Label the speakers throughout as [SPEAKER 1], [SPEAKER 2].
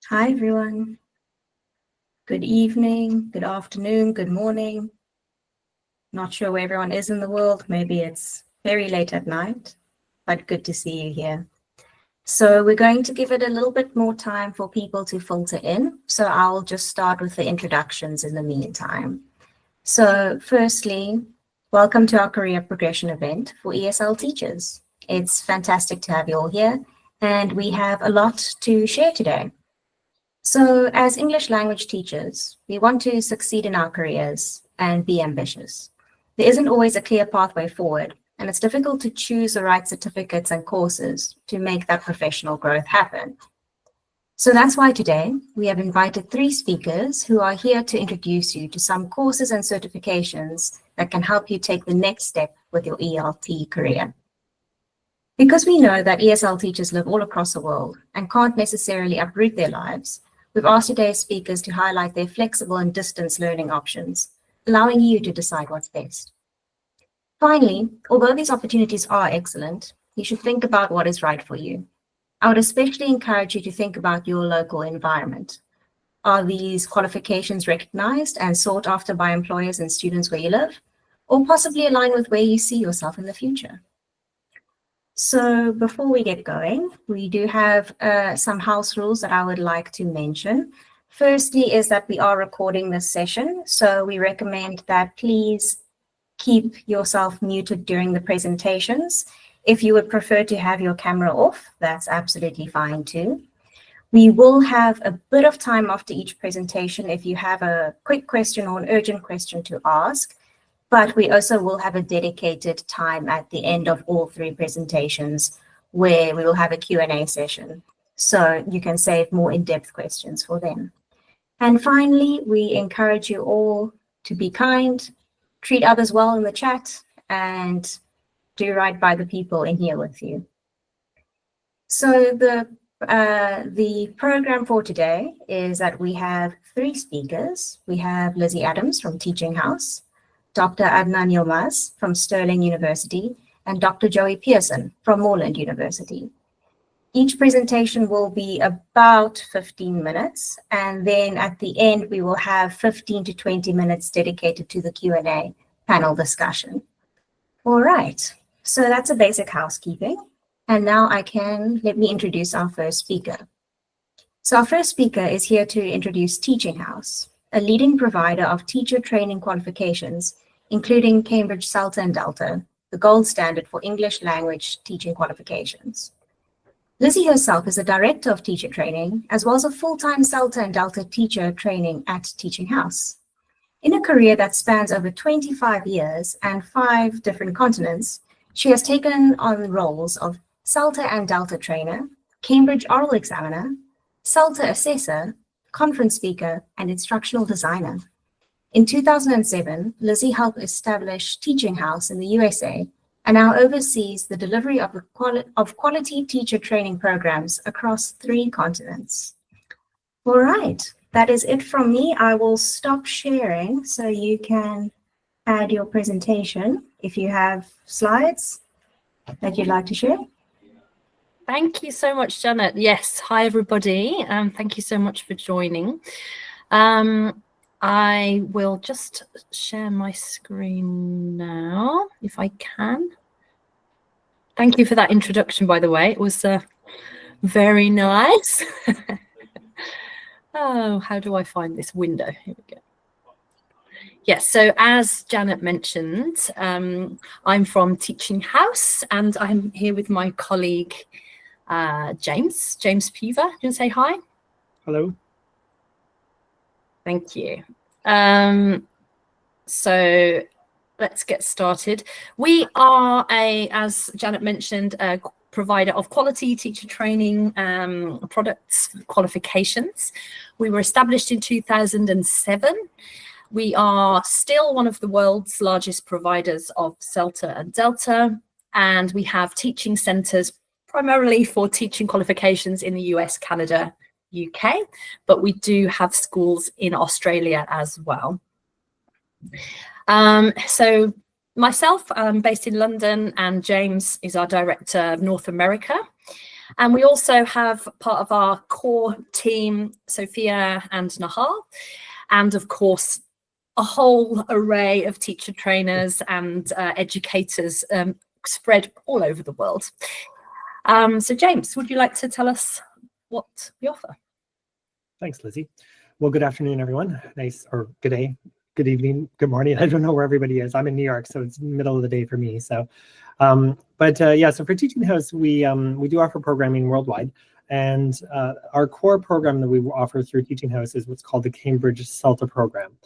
[SPEAKER 1] Hi, everyone. Good evening, good afternoon, good morning. Not sure where everyone is in the world. Maybe it's very late at night, but good to see you here. So we're going to give it a little bit more time for people to filter in. So I'll just start with the introductions in the meantime. So firstly, welcome to our career progression event for ESL teachers. It's fantastic to have you all here, and we have a lot to share today. So as English language teachers, we want to succeed in our careers and be ambitious. There isn't always a clear pathway forward, and it's difficult to choose the right certificates and courses to make that professional growth happen. So that's why today we have invited 3 speakers who are here to introduce you to some courses and certifications that can help you take the next step with your ELT career. Because we know that ESL teachers live all across the world and can't necessarily uproot their lives, we've asked today's speakers to highlight their flexible and distance learning options, allowing you to decide what's best. Finally, although these opportunities are excellent, you should think about what is right for you. I would especially encourage you to think about your local environment. Are these qualifications recognized and sought after by employers and students where you live, or possibly align with where you see yourself in the future? So before we get going, we do have some house rules that I would like to mention. Firstly is that we are recording this session, so we recommend that please keep yourself muted during the presentations. If you would prefer to have your camera off, that's absolutely fine too. We will have a bit of time after each presentation if you have a quick question or an urgent question to ask. But we also will have a dedicated time at the end of all 3 presentations where we will have a Q&A session. So you can save more in-depth questions for them. And finally, we encourage you all to be kind, treat others well in the chat, and do right by the people in here with you. So the program for today is that we have 3 speakers. We have Lizzy Adams from Teaching House, Dr. Adnan Yilmaz from Stirling University, and Dr. Joey Pearson from Moreland University. Each presentation will be about 15 minutes, and then at the end, we will have 15 to 20 minutes dedicated to the Q&A panel discussion. All right, so that's a basic housekeeping. And now let me introduce our first speaker. So our first speaker is here to introduce Teaching House, a leading provider of teacher training qualifications, including Cambridge CELTA and Delta, the gold standard for English language teaching qualifications. Lizzy herself is a director of teacher training, as well as a full-time CELTA and Delta teacher training at Teaching House. In a career that spans over 25 years and 5 different continents, she has taken on roles of CELTA and Delta trainer, Cambridge oral examiner, CELTA assessor, conference speaker, and instructional designer. In 2007, Lizzy helped establish Teaching House in the USA and now oversees the delivery of quality teacher training programs across 3 continents. All right, that is it from me. I will stop sharing so you can add your presentation if you have slides that you'd like to share.
[SPEAKER 2] Thank you so much, Janet. Yes, hi everybody. Thank you so much for joining. I will just share my screen now, if I can. Thank you for that introduction, by the way. It was very nice. Oh, how do I find this window? Here we go. Yes, so as Janet mentioned, I'm from Teaching House, and I'm here with my colleague, James Peaver. Do you want to say hi?
[SPEAKER 3] Hello.
[SPEAKER 2] Thank you. So let's get started. We are as Janet mentioned, a provider of quality teacher training products, qualifications. We were established in 2007. We are still one of the world's largest providers of CELTA and Delta, and we have teaching centres primarily for teaching qualifications in the US, Canada, UK, but we do have schools in Australia as well. So myself, I'm based in London, and James is our Director of North America. And we also have part of our core team, Sophia and Nahar, and of course, a whole array of teacher trainers and educators spread all over the world. So James, would you like to tell us what we offer?
[SPEAKER 3] Thanks, Lizzie. Well, good afternoon, everyone. Or good day, good evening, good morning. I don't know where everybody is. I'm in New York, so it's middle of the day for me. So, so for Teaching House, we do offer programming worldwide. And our core program that we offer through Teaching House is what's called the Cambridge CELTA program.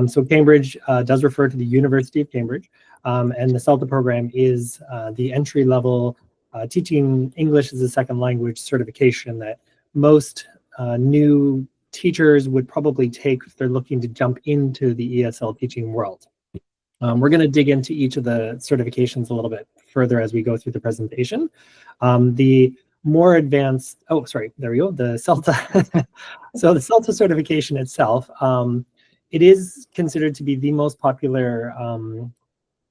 [SPEAKER 3] So Cambridge does refer to the University of Cambridge, and the CELTA program is the entry-level teaching English as a second language certification that most new teachers would probably take if they're looking to jump into the ESL teaching world. We're going to dig into each of the certifications a little bit further as we go through the presentation. The more advanced, there we go, the CELTA. So the CELTA certification itself, it is considered to be the most popular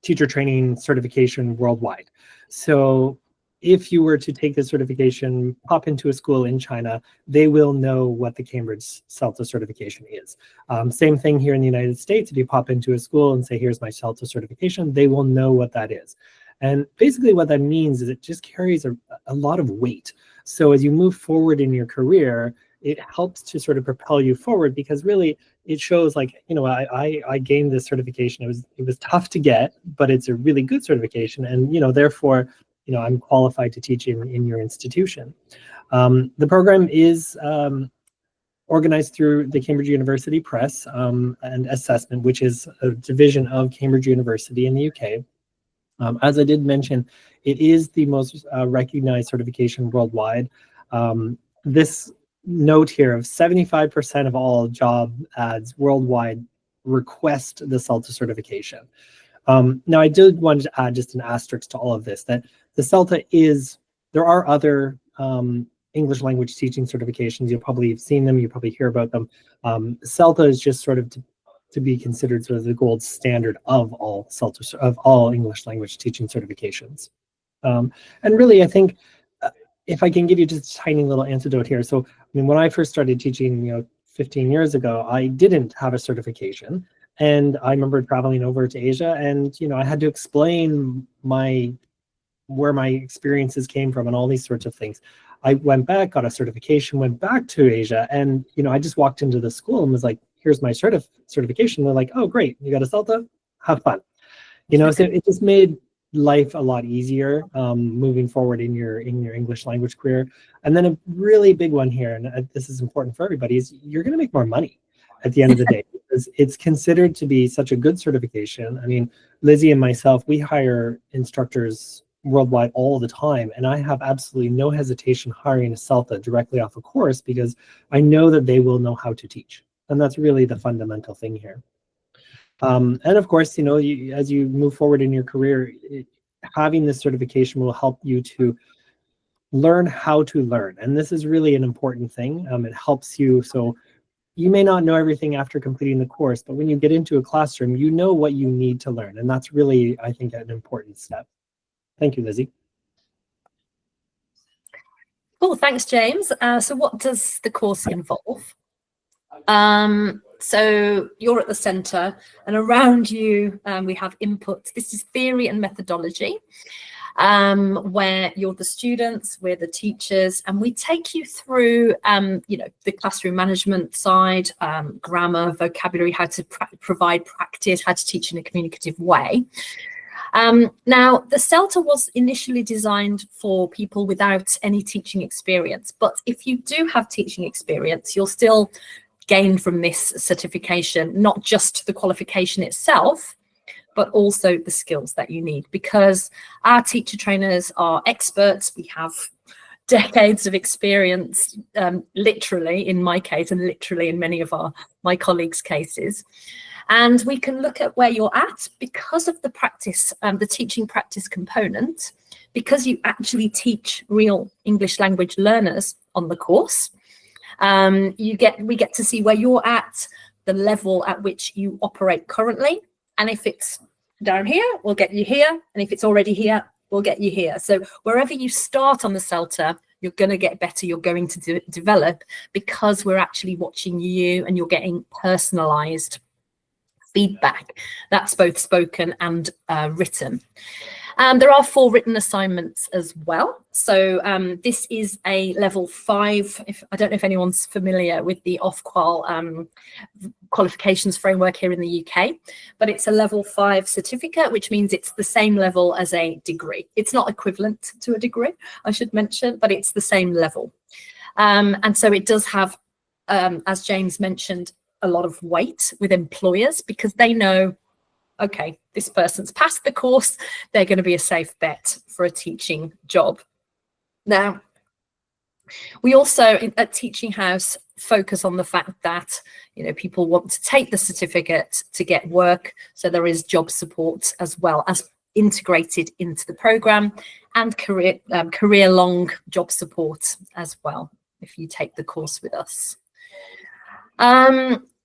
[SPEAKER 3] teacher training certification worldwide. So if you were to take this certification, pop into a school in China, they will know what the Cambridge CELTA certification is. Same thing here in the United States. If you pop into a school and say, here's my CELTA certification, they will know what that is. And basically what that means is it just carries a lot of weight. So as you move forward in your career, it helps to sort of propel you forward, because really it shows like, you know, I gained this certification. It was tough to get, but it's a really good certification. And, you know, therefore, you know, I'm qualified to teach in your institution. The program is organized through the Cambridge University Press and Assessment, which is a division of Cambridge University in the UK. As I did mention, it is the most recognized certification worldwide. This note here of 75% of all job ads worldwide request the CELTA certification. Now, I did want to add just an asterisk to all of this, that the CELTA there are other English language teaching certifications. You'll probably have seen them, you probably hear about them. CELTA is just sort of to be considered sort of the gold standard of all CELTA, of all English language teaching certifications. And really, I think if I can give you just a tiny little anecdote here. So, I mean, when I first started teaching, you know, 15 years ago, I didn't have a certification. And I remember traveling over to Asia, and, you know, I had to explain where my experiences came from and all these sorts of things. I went back, got a certification, went back to Asia, and, you know, I just walked into the school and was like, here's my certification. They're like, oh, great, you got a CELTA? Have fun. You know, so it just made life a lot easier moving forward in your English language career. And then a really big one here, and this is important for everybody, is you're going to make more money at the end of the day, because it's considered to be such a good certification. I mean, Lizzie and myself, we hire instructors worldwide all the time, and I have absolutely no hesitation hiring a CELTA directly off a course, because I know that they will know how to teach. And that's really the fundamental thing here. And of course, you know, as you move forward in your career, having this certification will help you to learn how to learn. And this is really an important thing. It helps you. So you may not know everything after completing the course, but when you get into a classroom, you know what you need to learn. And that's really, I think, an important step. Thank you, Lizzie.
[SPEAKER 2] Cool, thanks, James. So what does the course involve? So you're at the centre, and around you we have input. This is theory and methodology, where you're the students, we're the teachers, and we take you through, you know, the classroom management side, grammar, vocabulary, how to provide practice, how to teach in a communicative way. Now, the CELTA was initially designed for people without any teaching experience, but if you do have teaching experience, you'll still gain from this certification, not just the qualification itself, but also the skills that you need, because our teacher trainers are experts. We have decades of experience, literally in my case, and literally in many of my colleagues' cases. And we can look at where you're at because of the practice, the teaching practice component, because you actually teach real English language learners on the course. We get to see where you're at, the level at which you operate currently. And if it's down here, we'll get you here. And if it's already here, we'll get you here. So wherever you start on the CELTA, you're going to get better, you're going to develop, because we're actually watching you and you're getting personalized feedback. That's both spoken and written. There are 4 written assignments as well. So this is a level 5. I don't know if anyone's familiar with the Ofqual qualifications framework here in the UK, but it's a level 5 certificate, which means it's the same level as a degree. It's not equivalent to a degree, I should mention, but it's the same level. And so it does have, as James mentioned, a lot of weight with employers, because they know, okay, this person's passed the course, they're going to be a safe bet for a teaching job. Now, we also at Teaching House focus on the fact that, you know, people want to take the certificate to get work, so there is job support as well as integrated into the program, and career-long job support as well if you take the course with us.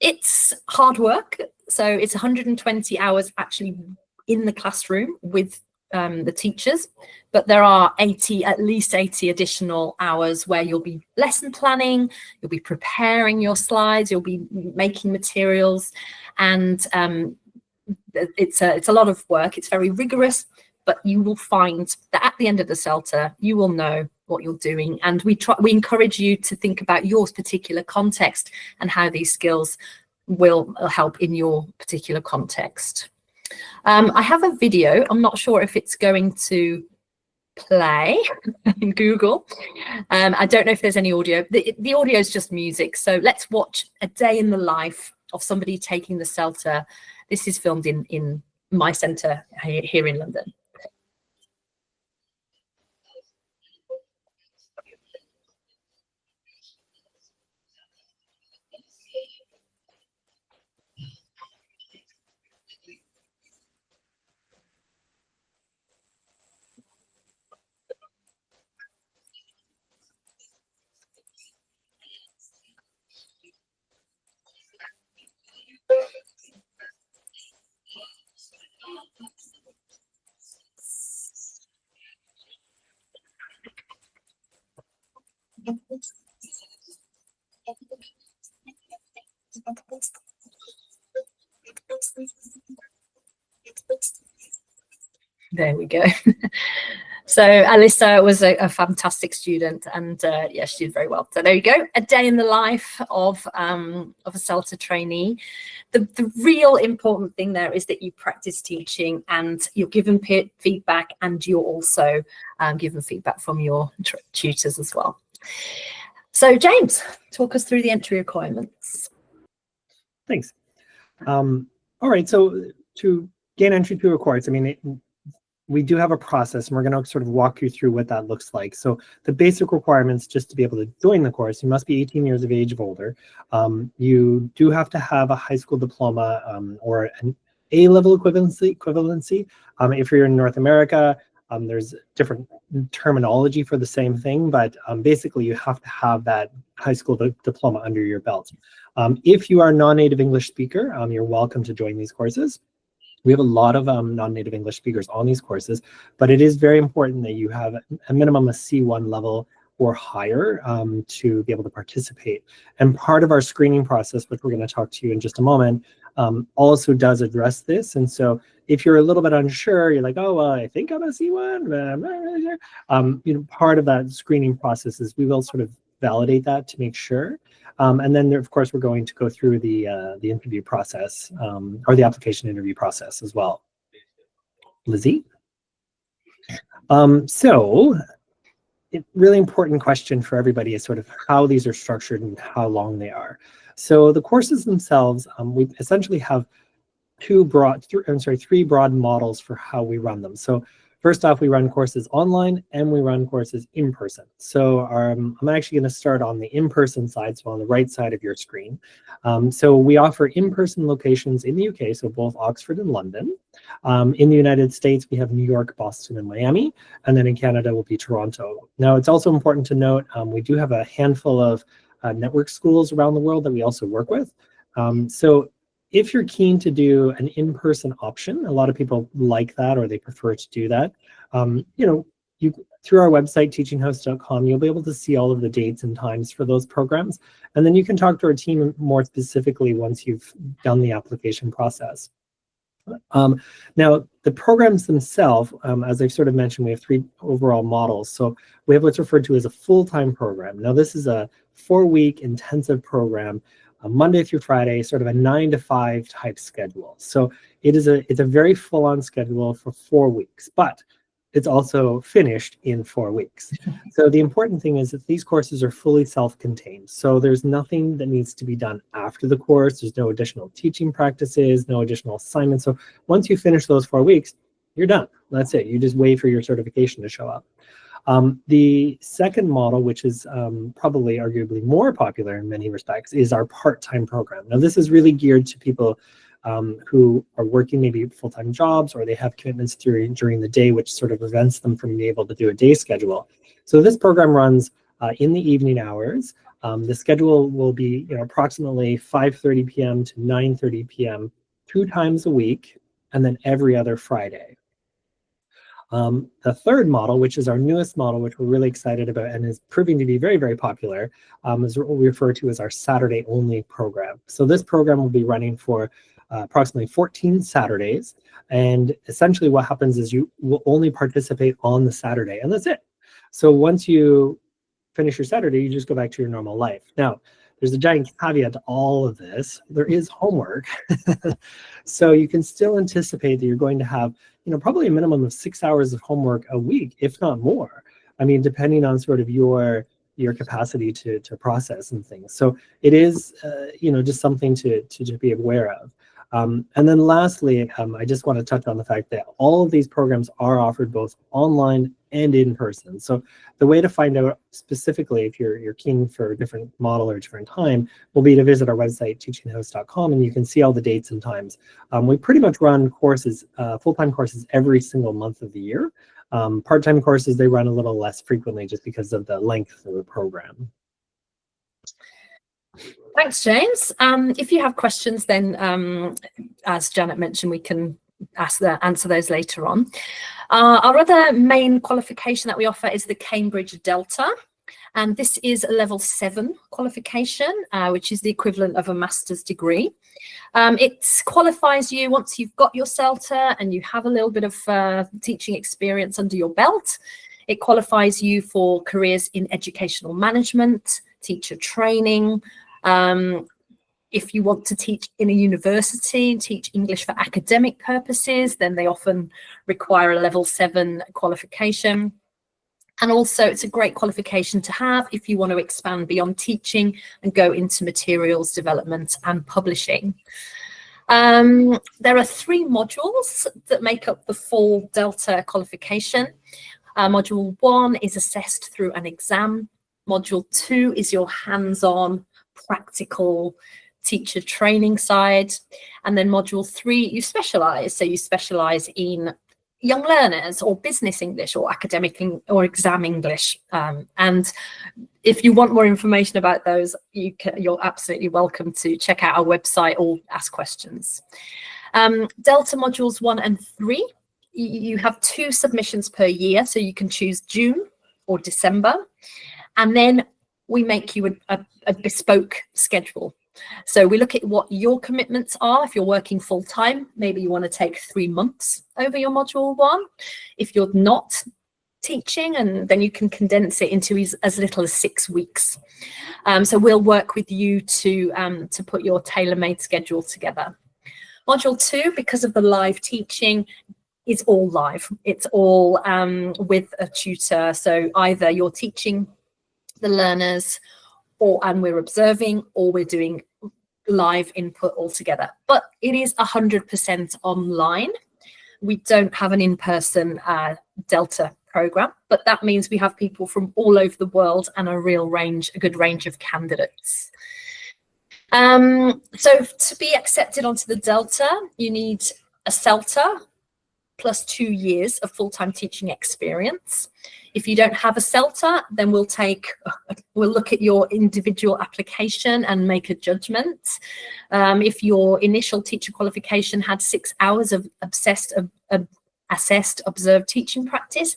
[SPEAKER 2] It's hard work, so it's 120 hours actually in the classroom with the teachers, but there are at least 80 additional hours where you'll be lesson planning, you'll be preparing your slides, you'll be making materials, and it's a lot of work. It's very rigorous, but you will find that at the end of the CELTA, you will know what you're doing. And we encourage you to think about your particular context and how these skills will help in your particular context. I have a video. I'm not sure if it's going to play in Google. I don't know if there's any audio. The audio is just music. So let's watch a day in the life of somebody taking the CELTA. This is filmed in my centre here in London. There we go. So Alyssa was a fantastic student, and yeah, she did very well. So there you go, a day in the life of a CELTA trainee. The real important thing there is that you practice teaching, and you're given peer feedback, and you're also given feedback from your tutors as well. So James, talk us through the entry requirements.
[SPEAKER 3] Thanks. All right, so to gain entry to a course, I mean, we do have a process, and we're going to sort of walk you through what that looks like. So the basic requirements, just to be able to join the course, you must be 18 years of age or older. You do have to have a high school diploma or an A-level equivalency. If you're in North America, there's different terminology for the same thing, but basically you have to have that high school diploma under your belt. If you are a non-native English speaker, you're welcome to join these courses. We have a lot of non-native English speakers on these courses, but it is very important that you have a minimum of C1 level or higher to be able to participate. And part of our screening process, which we're going to talk to you in just a moment, also does address this. And so if you're a little bit unsure, you're like, oh, well, I think I'm a C1, but I'm not really sure. You know, part of that screening process is we will sort of validate that to make sure. And then, of course, we're going to go through the interview process or the application interview process as well. Lizzy? So a really important question for everybody is sort of how these are structured and how long they are. So the courses themselves, we essentially have three broad models for how we run them. So first off, we run courses online and we run courses in person. So I'm actually going to start on the in-person side, so on the right side of your screen. So we offer in-person locations in the UK, so both Oxford and London. In the United States, we have New York, Boston, and Miami. And then in Canada will be Toronto. Now, it's also important to note, we do have a handful of network schools around the world that we also work with. So if you're keen to do an in-person option, a lot of people like that or they prefer to do that. You know, through our website, teachinghouse.com, you'll be able to see all of the dates and times for those programs. And then you can talk to our team more specifically once you've done the application process. Now, the programs themselves, as I've sort of mentioned, we have 3 overall models. So we have what's referred to as a full-time program. Now, this is a 4-week intensive program, Monday through Friday, sort of a 9 to 5 type schedule. So it's a very full-on schedule for 4 weeks, but it's also finished in 4 weeks. So the important thing is that these courses are fully self-contained. So there's nothing that needs to be done after the course. There's no additional teaching practices, no additional assignments. So once you finish those 4 weeks, you're done. That's it. You just wait for your certification to show up. The second model, which is probably arguably more popular in many respects, is our part-time program. Now, this is really geared to people who are working maybe full-time jobs, or they have commitments during the day, which sort of prevents them from being able to do a day schedule. So this program runs in the evening hours. The schedule will be approximately 5:30 p.m. to 9:30 p.m. 2 times a week, and then every other Friday. The third model, which is our newest model, which we're really excited about and is proving to be very, very popular, is what we refer to as our Saturday-only program. So this program will be running for approximately 14 Saturdays. And essentially what happens is you will only participate on the Saturday, and that's it. So once you finish your Saturday, you just go back to your normal life. Now, there's a giant caveat to all of this. There is homework. So you can still anticipate that you're going to have, probably a minimum of 6 hours of homework a week, if not more. I mean, depending on sort of your capacity to process and things. So it is, just something to be aware of. And then lastly, I just want to touch on the fact that all of these programs are offered both online and in person. So the way to find out specifically if you're keen for a different model or a different time will be to visit our website, teachinghouse.com, and you can see all the dates and times. We pretty much run courses, full-time courses, every single month of the year. Part-time courses, they run a little less frequently just because of the length of the program.
[SPEAKER 2] Thanks, James. If you have questions, then as Janet mentioned, we can answer those later on. Our other main qualification that we offer is the Cambridge Delta, and this is a level 7 qualification, which is the equivalent of a master's degree. It qualifies you once you've got your CELTA and you have a little bit of teaching experience under your belt. It qualifies you for careers in educational management, teacher training. If you want to teach in a university, teach English for academic purposes, then they often require a level 7 qualification. And also it's a great qualification to have if you want to expand beyond teaching and go into materials development and publishing. There are 3 modules that make up the full Delta qualification. Module 1 is assessed through an exam. Module 2 is your hands-on practical teacher training side. And then module 3, you specialize. So you specialize in young learners or business English or academic or exam English. And if you want more information about those, you're absolutely welcome to check out our website or ask questions. Delta modules 1 and 3, you have 2 submissions per year. So you can choose June or December. And then we make you a bespoke schedule. So we look at what your commitments are. If you're working full time, maybe you want to take 3 months over your module 1. If you're not teaching, and then you can condense it into as little as 6 weeks. So we'll work with you to put your tailor-made schedule together. Module 2, because of the live teaching, is all live. It's all with a tutor. So either you're teaching the learners and we're observing, or we're doing live input altogether. But it is 100% online. We don't have an in-person Delta program, but that means we have people from all over the world and a good range of candidates. So to be accepted onto the Delta, you need a CELTA plus 2 years of full-time teaching experience. If you don't have a CELTA, then we'll look at your individual application and make a judgment. If your initial teacher qualification had 6 hours of assessed observed teaching practice,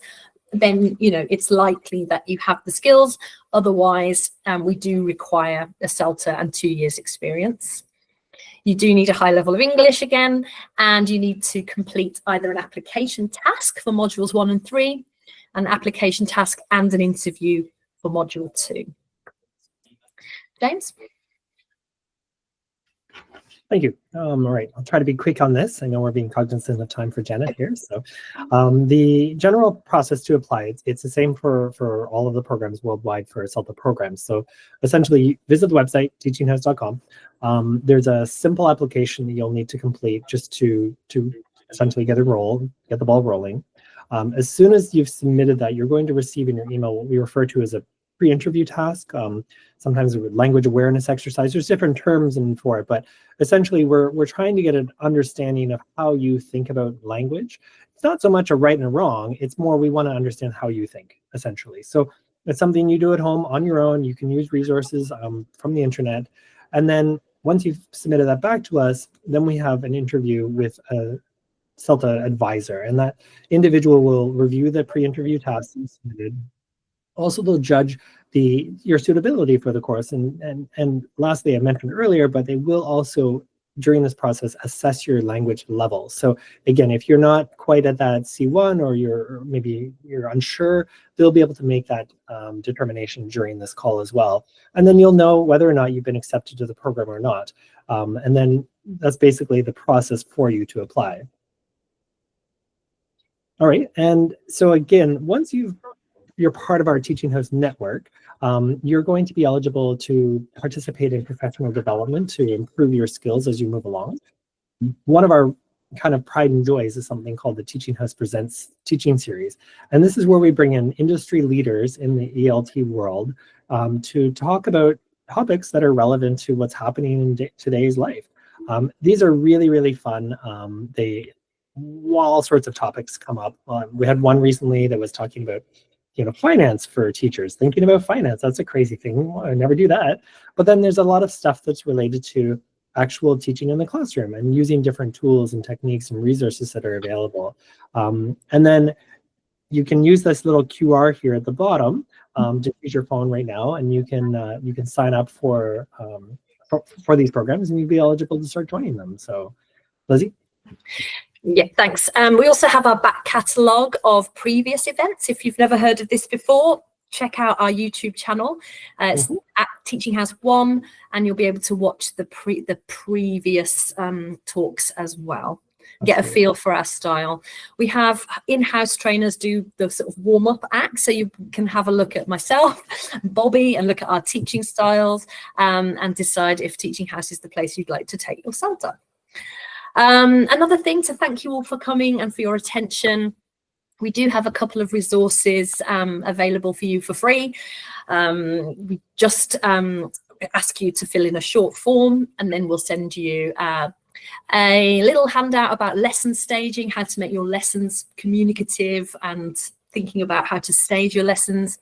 [SPEAKER 2] then it's likely that you have the skills. Otherwise, we do require a CELTA and 2 years experience. You do need a high level of English again, and you need to complete either an application task for modules 1 and 3, an application task and an interview for module 2. James?
[SPEAKER 3] Thank you. All right, I'll try to be quick on this. I know we're being cognizant of time for Janet here. So the general process to apply, it's the same for all of the programs worldwide for CELTA programs. So essentially, visit the website, teachinghouse.com. There's a simple application that you'll need to complete just to essentially get the ball rolling. As soon as you've submitted that, you're going to receive in your email what we refer to as a pre-interview task, sometimes a language awareness exercise. There's different terms for it, but essentially we're trying to get an understanding of how you think about language. It's not so much a right and a wrong, it's more we want to understand how you think, essentially. So it's something you do at home on your own. You can use resources from the internet. And then once you've submitted that back to us, then we have an interview with a CELTA advisor, and that individual will review the pre-interview tasks you submitted. Also, they'll judge your suitability for the course. And lastly, I mentioned earlier, but they will also, during this process, assess your language level. So again, if you're not quite at that C1 or maybe you're unsure, they'll be able to make that determination during this call as well. And then you'll know whether or not you've been accepted to the program or not. And then that's basically the process for you to apply. All right, and so again, once you're part of our Teaching House network, you're going to be eligible to participate in professional development to improve your skills as you move along. One of our kind of pride and joys is something called the Teaching House Presents Teaching Series. And this is where we bring in industry leaders in the ELT world to talk about topics that are relevant to what's happening in today's life. These are really, really fun. All sorts of topics come up. We had one recently that was talking about finance for teachers, thinking about finance. That's a crazy thing. I never do that. But then there's a lot of stuff that's related to actual teaching in the classroom and using different tools and techniques and resources that are available. And then you can use this little QR here at the bottom to use your phone right now, and you can sign up for these programs, and you'll be eligible to start joining them. So, Lizzy?
[SPEAKER 2] Yeah, thanks. We also have our back catalogue of previous events. If you've never heard of this before, check out our YouTube channel. It's at Teaching House 1, and you'll be able to watch the previous talks as well. Get a feel for our style. We have in-house trainers do the sort of warm-up act, so you can have a look at myself, Bobby, and look at our teaching styles and decide if Teaching House is the place you'd like to take your CELTA. Another thing to thank you all for coming and for your attention. We do have a couple of resources available for you for free. We just ask you to fill in a short form, and then we'll send you a little handout about lesson staging, how to make your lessons communicative and thinking about how to stage your lessons.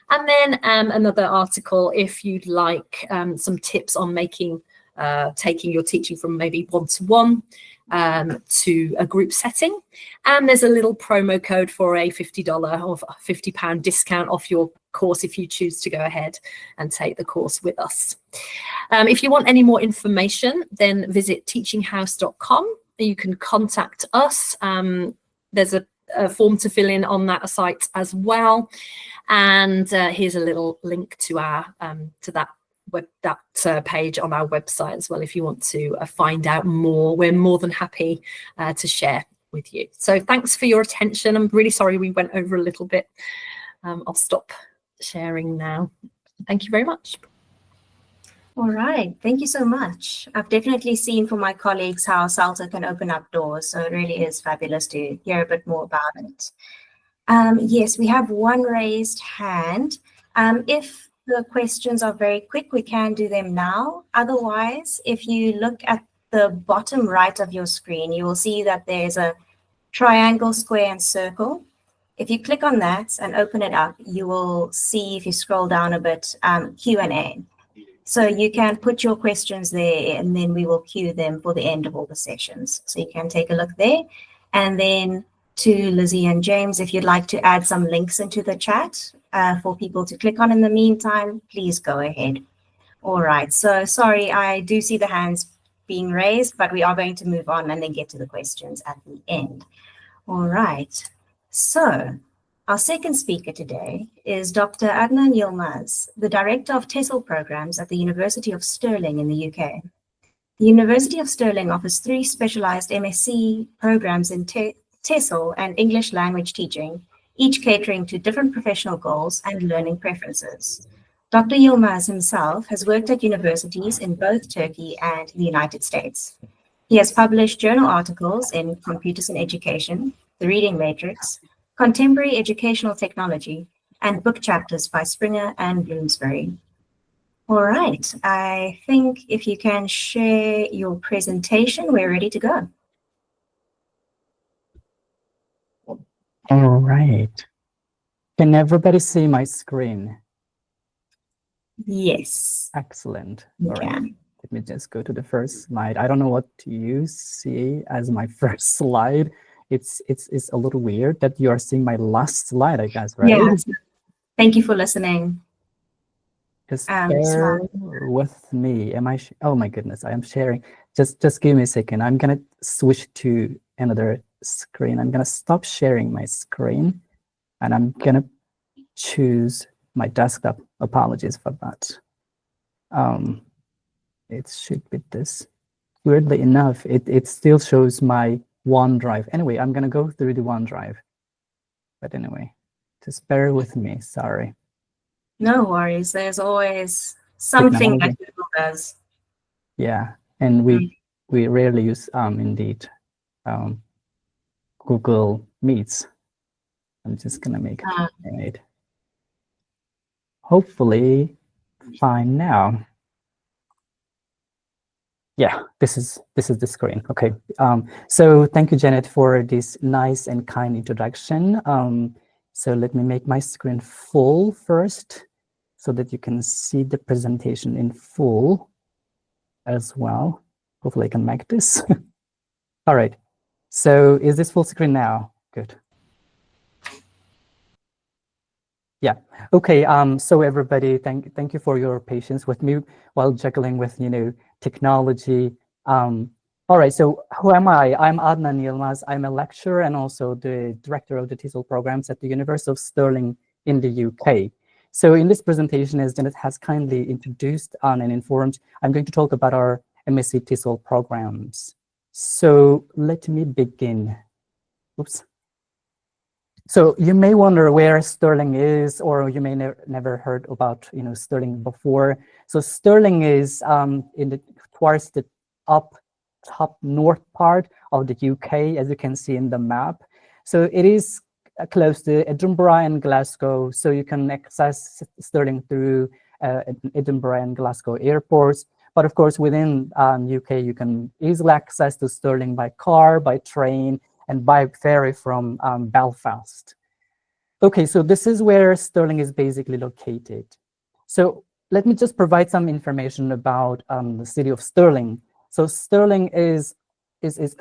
[SPEAKER 2] And then another article if you'd like some tips on taking your teaching from maybe one-to-one to a group setting. And there's a little promo code for a $50 or £50 discount off your course if you choose to go ahead and take the course with us. If you want any more information, then visit teachinghouse.com. You can contact us. There's a form to fill in on that site as well. And here's a little link to our that page on our website as well if you want to find out more. We're more than happy to share with you. So thanks for your attention. I'm really sorry we went over a little bit. I'll stop sharing now. Thank you very much.
[SPEAKER 1] All right, thank you so much. I've definitely seen from my colleagues how CELTA can open up doors, so it really is fabulous to hear a bit more about it. Yes, we have one raised hand. If the questions are very quick, we can do them now. Otherwise, if you look at the bottom right of your screen, you will see that there's a triangle, square, and circle. If you click on that and open it up, you will see, if you scroll down a bit, Q&A. So you can put your questions there, and then we will queue them for the end of all the sessions. So you can take a look there. And then to Lizzy and James. If you'd like to add some links into the chat for people to click on in the meantime, please go ahead. All right, so sorry, I do see the hands being raised, but we are going to move on and then get to the questions at the end. All right, so our second speaker today is Dr. Adnan Yilmaz, the Director of TESOL programs at the University of Stirling in the UK. The University of Stirling offers 3 specialized MSc programs in TESOL and English language teaching, each catering to different professional goals and learning preferences. Dr. Yilmaz himself has worked at universities in both Turkey and the United States. He has published journal articles in Computers in Education, The Reading Matrix, Contemporary Educational Technology, and book chapters by Springer and Bloomsbury. All right, I think if you can share your presentation, we're ready to go.
[SPEAKER 4] All right. Can everybody see my screen?
[SPEAKER 1] Yes.
[SPEAKER 4] Excellent.
[SPEAKER 1] You
[SPEAKER 4] All right.
[SPEAKER 1] can.
[SPEAKER 4] Let me just go to the first slide. I don't know what you see as my first slide. It's a little weird that you are seeing my last slide, I guess, right?
[SPEAKER 1] Yes. Thank you for listening.
[SPEAKER 4] Just bear with me. Am I? Oh my goodness, I am sharing. Just give me a second. I'm gonna switch to another screen. I'm gonna stop sharing my screen, and I'm gonna choose my desktop. Apologies for that. It should be this. Weirdly enough, it still shows my OneDrive. Anyway, I'm gonna go through the OneDrive. But anyway, just bear with me. Sorry.
[SPEAKER 1] No worries. There's always something that Google does.
[SPEAKER 4] Yeah, and we rarely use indeed Google Meets. I'm just gonna make it right. Hopefully, fine now. Yeah, this is the screen. Okay. So thank you, Janet, for this nice and kind introduction. So let me make my screen full first, so that you can see the presentation in full as well. Hopefully I can make this. All right. So is this full screen now? Good. Yeah. Okay. So everybody, thank you for your patience with me while juggling with technology. All right. So who am I? I'm Adnan Yilmaz. I'm a lecturer and also the director of the TESOL programs at the University of Stirling in the UK. So in this presentation, as Janet has kindly introduced and informed, I'm going to talk about our MSc TESOL programs. So let me begin. Oops. So you may wonder where Stirling is, or you may never heard about Stirling before. So Stirling is towards the top north part of the UK, as you can see in the map. So it is close to Edinburgh and Glasgow, so you can access Stirling through Edinburgh and Glasgow airports. But of course, within UK, you can easily access to Stirling by car, by train, and by ferry from Belfast. Okay, so this is where Stirling is basically located. So let me just provide some information about the city of Stirling. So Stirling is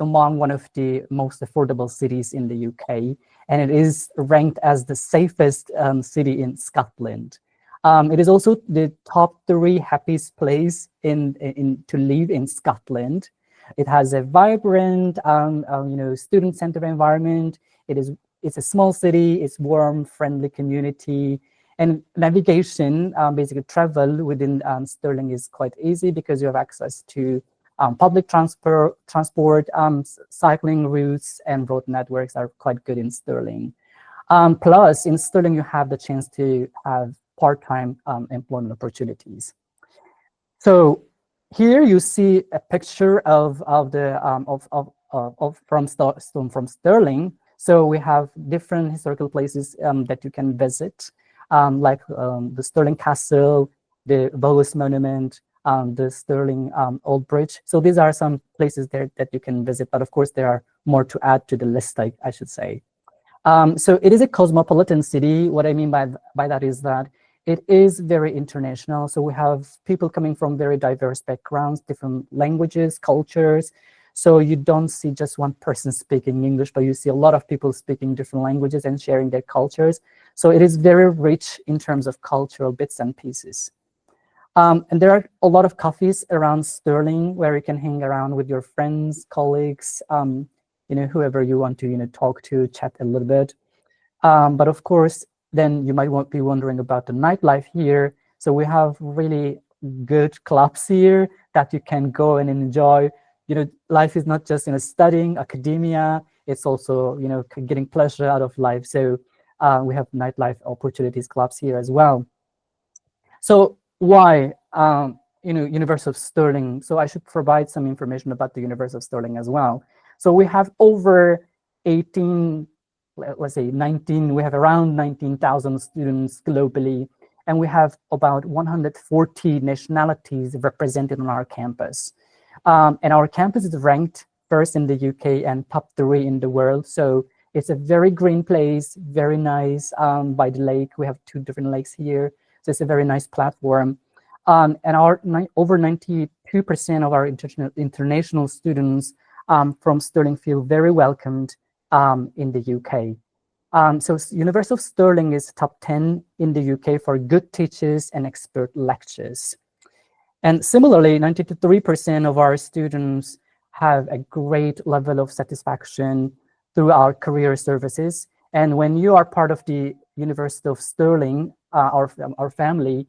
[SPEAKER 4] among one of the most affordable cities in the UK, and it is ranked as the safest city in Scotland. It is also the top 3 happiest place to live in Scotland. It has a vibrant, student-centered environment. It's a small city. It's warm, friendly community, and navigation, basically travel within Stirling is quite easy because you have access to public transport, cycling routes, and road networks are quite good in Stirling. Plus, in Stirling, you have the chance to have part-time employment opportunities. So here you see a picture from Stirling. So we have different historical places that you can visit, like the Stirling Castle, the Bowes Monument, the Stirling Old Bridge. So these are some places there that you can visit, but of course there are more to add to the list, I should say. So it is a cosmopolitan city. What I mean by that is that it is very international. So we have people coming from very diverse backgrounds, different languages, cultures. So you don't see just one person speaking English, but you see a lot of people speaking different languages and sharing their cultures. So it is very rich in terms of cultural bits and pieces. And there are a lot of cafes around Stirling where you can hang around with your friends, colleagues, whoever you want to, talk to, chat a little bit. But of course, then you might be wondering about the nightlife here. So we have really good clubs here that you can go and enjoy. Life is not just studying, academia. It's also getting pleasure out of life. So we have nightlife opportunities clubs here as well. So why University of Stirling? So I should provide some information about the University of Stirling as well. So we have over 19, we have around 19,000 students globally, and we have about 140 nationalities represented on our campus. And our campus is ranked first in the UK and top 3 in the world. So it's a very green place, very nice by the lake. We have 2 different lakes here. So it's a very nice platform. And our over 92% of our international students from Stirling feel very welcomed in the UK. So University of Stirling is top 10 in the UK for good teachers and expert lectures. And similarly, 93% of our students have a great level of satisfaction through our career services. And when you are part of the University of Stirling, our family,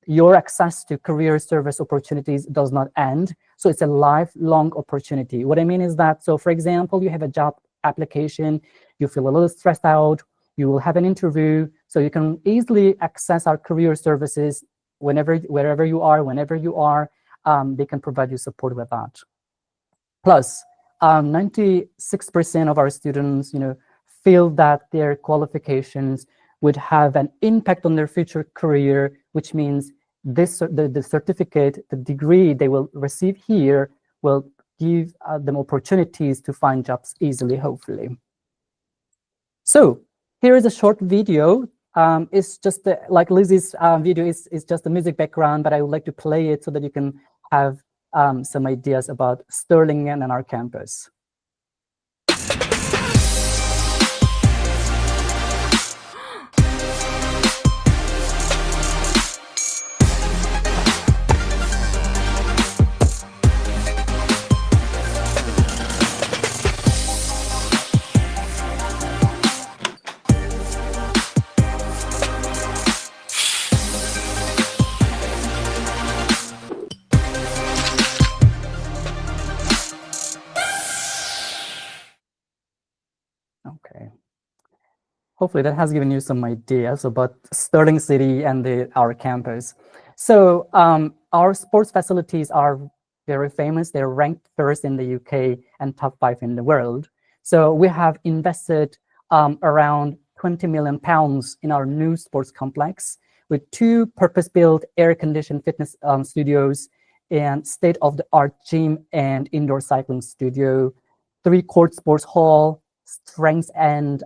[SPEAKER 4] your access to career service opportunities does not end. So it's a lifelong opportunity. What I mean is that, so for example, you have a job application, you feel a little stressed out, you will have an interview, so you can easily access our career services wherever you are, they can provide you support with that. Plus, 96% of our students, feel that their qualifications would have an impact on their future career, which means the certificate, the degree they will receive here will give them opportunities to find jobs easily, hopefully. So here is a short video. It's just like Lizzy's video is just a music background, but I would like to play it so that you can have some ideas about Stirling and our campus. Okay. Hopefully that has given you some ideas about Stirling City and our campus. So our sports facilities are very famous. They're ranked first in the UK and top 5 in the world. So we have invested around £20 million in our new sports complex with 2 purpose-built air-conditioned fitness studios and state-of-the-art gym and indoor cycling studio, 3-court sports hall, strength and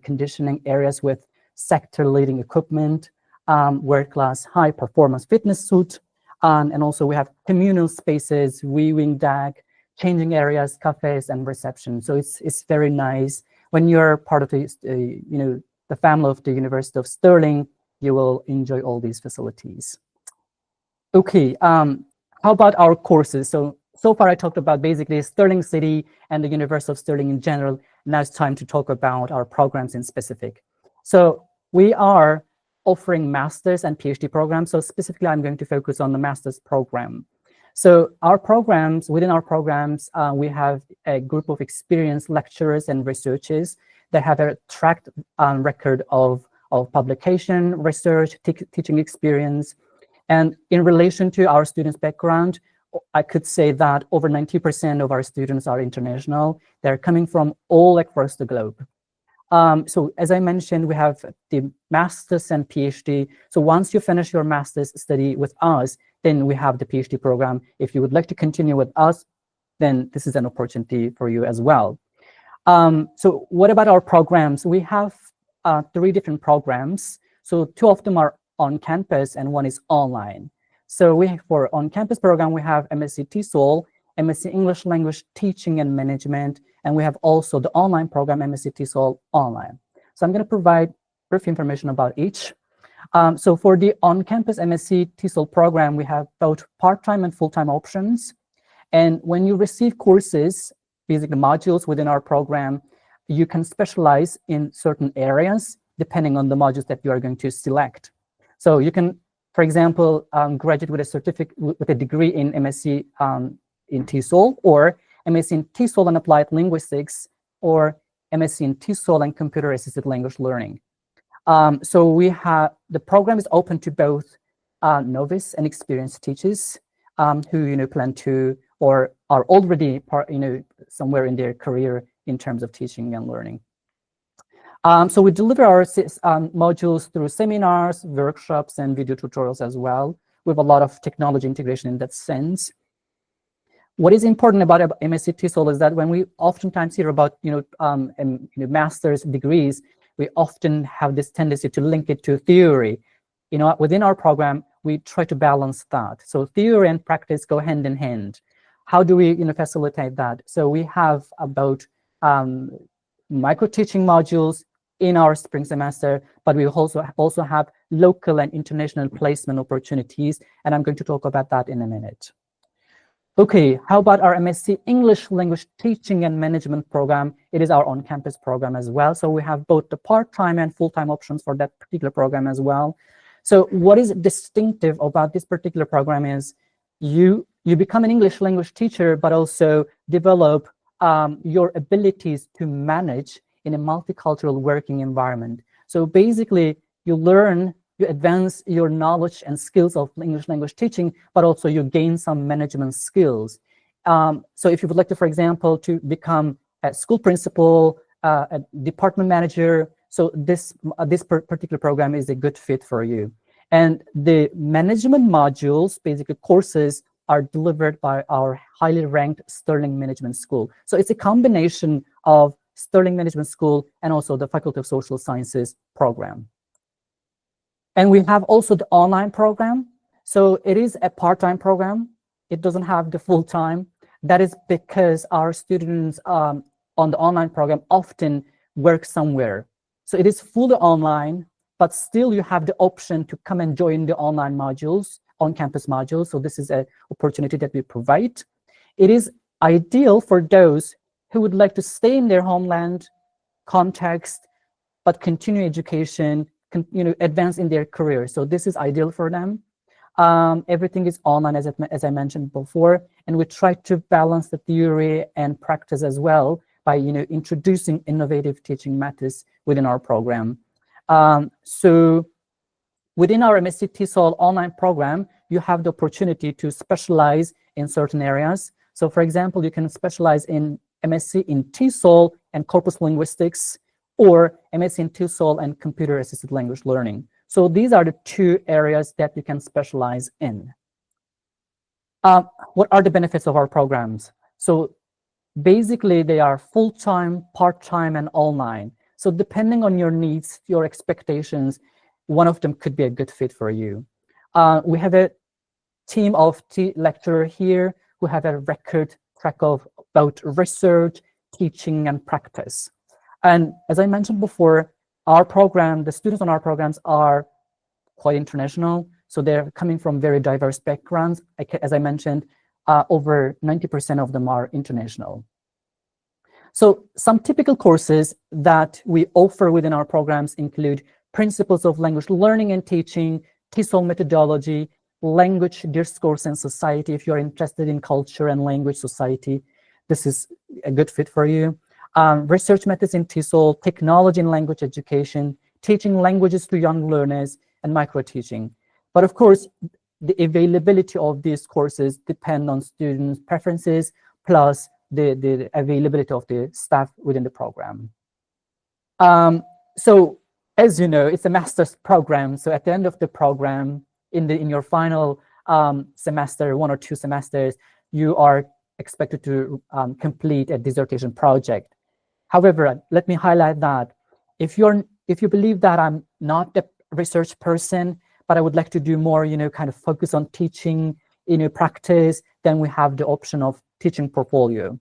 [SPEAKER 4] conditioning areas with sector-leading equipment, world-class high-performance fitness suite, and also we have communal spaces, viewing deck, changing areas, cafes, and reception. So it's very nice. When you're part of the family of the University of Stirling, you will enjoy all these facilities. Okay, how about our courses? So far I talked about basically Stirling City and the University of Stirling in general. Now it's time to talk about our programs in specific. So we are offering master's and PhD programs. So specifically, I'm going to focus on the master's program. So within our programs, we have a group of experienced lecturers and researchers that have a track record of publication, research, teaching experience. And in relation to our students' background, I could say that over 90% of our students are international. They're coming from all across the globe. So as I mentioned, we have the master's and PhD. So once you finish your master's study with us, then we have the PhD program. If you would like to continue with us, then this is an opportunity for you as well. So what about our programs? We have 3 different programs. So 2 of them are on campus and 1 is online. So for on-campus program, we have MSc TESOL, MSc English Language Teaching and Management, and we have also the online program, MSc TESOL Online. So I'm going to provide brief information about each. So for the on-campus MSc TESOL program, we have both part-time and full-time options. And when you receive courses, basically modules within our program, you can specialize in certain areas depending on the modules that you are going to select. So you can, for example, graduate with a certificate, with a degree in MSc in TESOL, or MSc in TESOL and Applied Linguistics, or MSc in TESOL and Computer Assisted Language Learning. So we have, the program is open to both novice and experienced teachers who plan to, or are already somewhere in their career in terms of teaching and learning. So we deliver our modules through seminars, workshops, and video tutorials as well. We have a lot of technology integration in that sense. What is important about MSc TESOL is that when we oftentimes hear about master's degrees, we often have this tendency to link it to theory. Within our program, we try to balance that. So theory and practice go hand in hand. How do we facilitate that? So we have about micro-teaching modules in our spring semester, but we also have local and international placement opportunities, and I'm going to talk about that in a minute. Okay, how about our MSc English Language Teaching and Management program? It is our on-campus program as well. So we have both the part-time and full-time options for that particular program as well. So what is distinctive about this particular program is you become an English language teacher, but also develop your abilities to manage in a multicultural working environment. So basically, you advance your knowledge and skills of English language teaching, but also you gain some management skills. So if you would like to, for example, to become a school principal, a department manager, so this particular program is a good fit for you. And the management modules, basically courses, are delivered by our highly ranked Stirling Management School. So it's a combination of Stirling Management School and also the Faculty of Social Sciences program. And we have also the online program. So it is a part-time program. It doesn't have the full-time. That is because our students on the online program often work somewhere. So it is fully online, but still you have the option to come and join the online modules, on-campus modules. So this is an opportunity that we provide. It is ideal for those who would like to stay in their homeland context, but continue education, advance in their career. So this is ideal for them. Everything is online, as I mentioned before, and we try to balance the theory and practice as well by introducing innovative teaching methods within our program. So within our MSc TESOL online program, you have the opportunity to specialize in certain areas. So for example, you can specialize in MSc in TESOL and corpus linguistics, or MSc in TESOL and computer assisted language learning. So these are the two areas that you can specialize in. What are the benefits of our programs? So basically they are full-time, part-time, and online. So depending on your needs, your expectations, one of them could be a good fit for you. We have a team of lecturers here who have a record track of both research, teaching, and practice. And as I mentioned before, our program, the students on our programs are quite international. So they're coming from very diverse backgrounds. As I mentioned, over 90% of them are international. So some typical courses that we offer within our programs include Principles of Language Learning and Teaching, TESOL Methodology, Language, Discourse, and Society. If you're interested in culture and language society, this is a good fit for you. Research methods in TESOL, technology in language education, teaching languages to young learners, and micro-teaching. But of course, the availability of these courses depend on students' preferences, plus the availability of the staff within the program. So as you know, it's a master's program. So at the end of the program, in your final semester, 1 or 2 semesters, you are expected to complete a dissertation project. However, let me highlight that if you believe that I'm not a research person, but I would like to do more, kind of focus on teaching practice, then we have the option of teaching portfolio.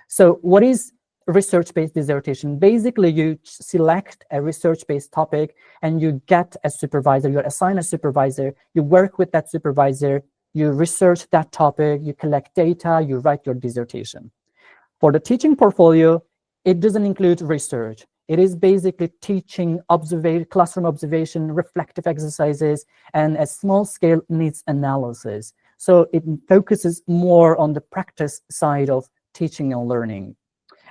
[SPEAKER 4] So what is research-based dissertation? Basically, you select a research-based topic and you get a supervisor, you're assigned a supervisor, you work with that supervisor, you research that topic, you collect data, you write your dissertation. For the teaching portfolio, it doesn't include research. It is basically teaching, classroom observation, reflective exercises, and a small-scale needs analysis. So it focuses more on the practice side of teaching and learning.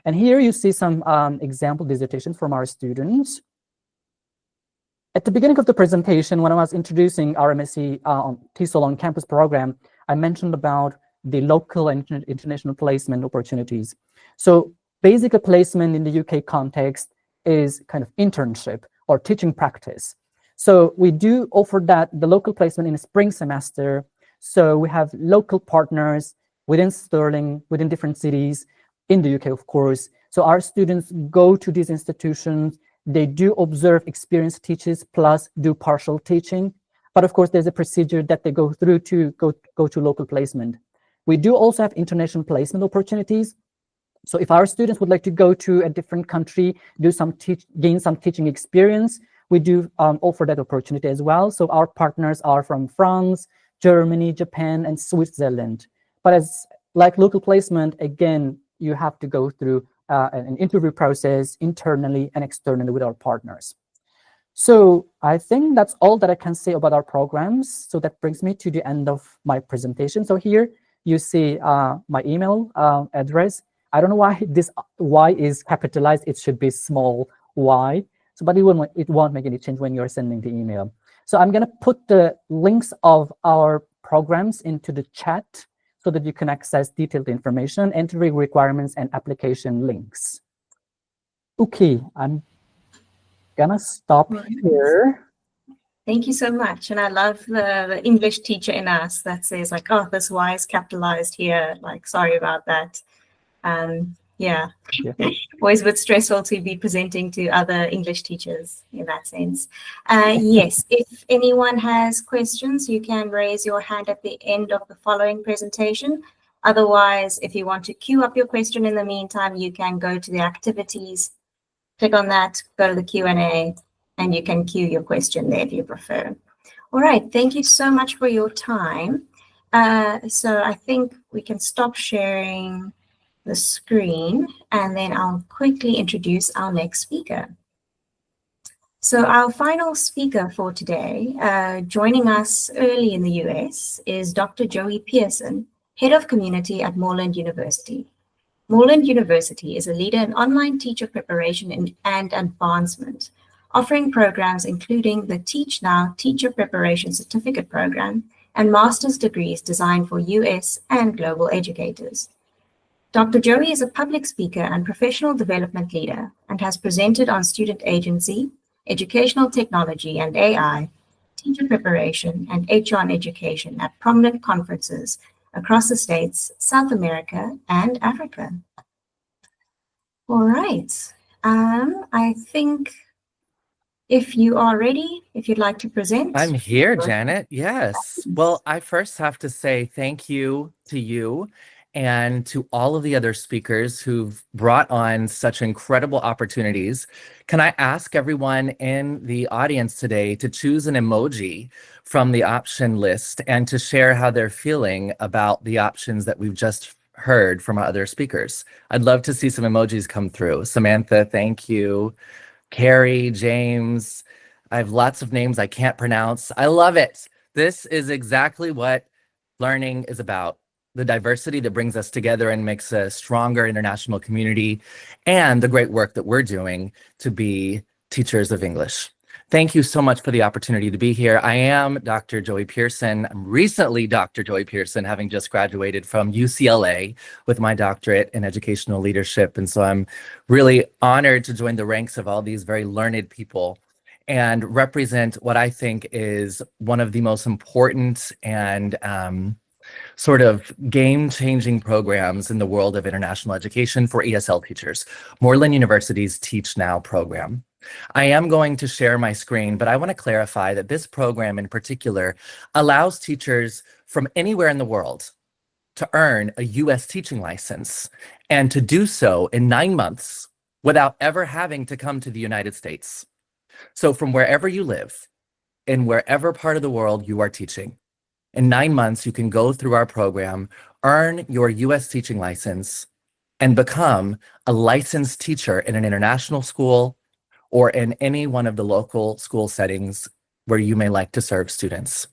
[SPEAKER 4] And here you see some example dissertations from our students. At the beginning of the presentation, when I was introducing our MSc TESOL on campus program, I mentioned about the local and international placement opportunities. So basic placement in the UK context is kind of internship or teaching practice. So we do offer that, the local placement in the spring semester. So we have local partners within Stirling, within different cities, in the UK, of course. So our students go to these institutions, they do observe experienced teachers plus do partial teaching. But of course, there's a procedure that they go through to go to local placement. We do also have international placement opportunities. So if our students would like to go to a different country, gain some teaching experience, we do offer that opportunity as well. So our partners are from France, Germany, Japan, and Switzerland. But as like local placement, again, you have to go through an interview process internally and externally with our partners. So I think that's all that I can say about our programs. So that brings me to the end of my presentation. So here you see my email address. I don't know why this Y is capitalized. It should be small y. So, but it won't make any change when you're sending the email. So I'm gonna put the links of our programs into the chat so that you can access detailed information, entry requirements, and application links. Okay, I'm gonna stop here.
[SPEAKER 1] Thank you so much. And I love the English teacher in us that says like, oh, this Y is capitalized here. Like, sorry about that. Yeah, always a bit stressful to be presenting to other English teachers in that sense. Yes, if anyone has questions, you can raise your hand at the end of the following presentation. Otherwise, if you want to queue up your question in the meantime, you can go to the activities, click on that, go to the Q&A, and you can queue your question there if you prefer. All right, thank you so much for your time. So I think we can stop sharing the screen, and then I'll quickly introduce our next speaker. So our final speaker for today, joining us early in the US, is Dr. Joey Pearson, Head of Community at Moreland University. Moreland University is a leader in online teacher preparation and advancement, offering programs including the Teach Now Teacher Preparation Certificate Program and master's degrees designed for US and global educators. Dr. Joey is a public speaker and professional development leader and has presented on student agency, educational technology and AI, teacher preparation, and HR and education at prominent conferences across the States, South America, and Africa. All right. I think if you are ready, if you'd like to present.
[SPEAKER 5] I'm here, Janet. Yes. Well, I first have to say thank you to you and to all of the other speakers who've brought on such incredible opportunities. Can I ask everyone in the audience today to choose an emoji from the option list and to share how they're feeling about the options that we've just heard from our other speakers? I'd love to see some emojis come through. Samantha, thank you. Carrie, James, I have lots of names I can't pronounce. I love it. This is exactly what learning is about. The diversity that brings us together and makes a stronger international community, and the great work that we're doing to be teachers of English. Thank you so much for the opportunity to be here. I am Dr. Joey Pearson. I'm recently Dr. Joey Pearson, having just graduated from UCLA with my doctorate in educational leadership. And so I'm really honored to join the ranks of all these very learned people and represent what I think is one of the most important and sort of game-changing programs in the world of international education for ESL teachers, Moreland University's Teach Now program. I am going to share my screen, but I want to clarify that this program in particular allows teachers from anywhere in the world to earn a US teaching license and to do so in 9 months without ever having to come to the United States. So from wherever you live, in wherever part of the world you are teaching, in 9 months, you can go through our program, earn your US teaching license, and become a licensed teacher in an international school or in any one of the local school settings where you may like to serve students.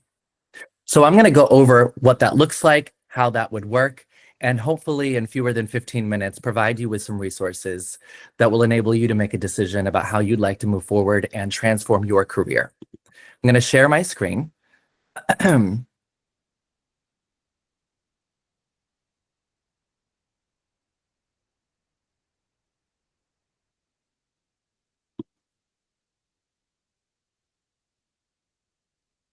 [SPEAKER 5] So I'm going to go over what that looks like, how that would work, and hopefully in fewer than 15 minutes, provide you with some resources that will enable you to make a decision about how you'd like to move forward and transform your career. I'm going to share my screen.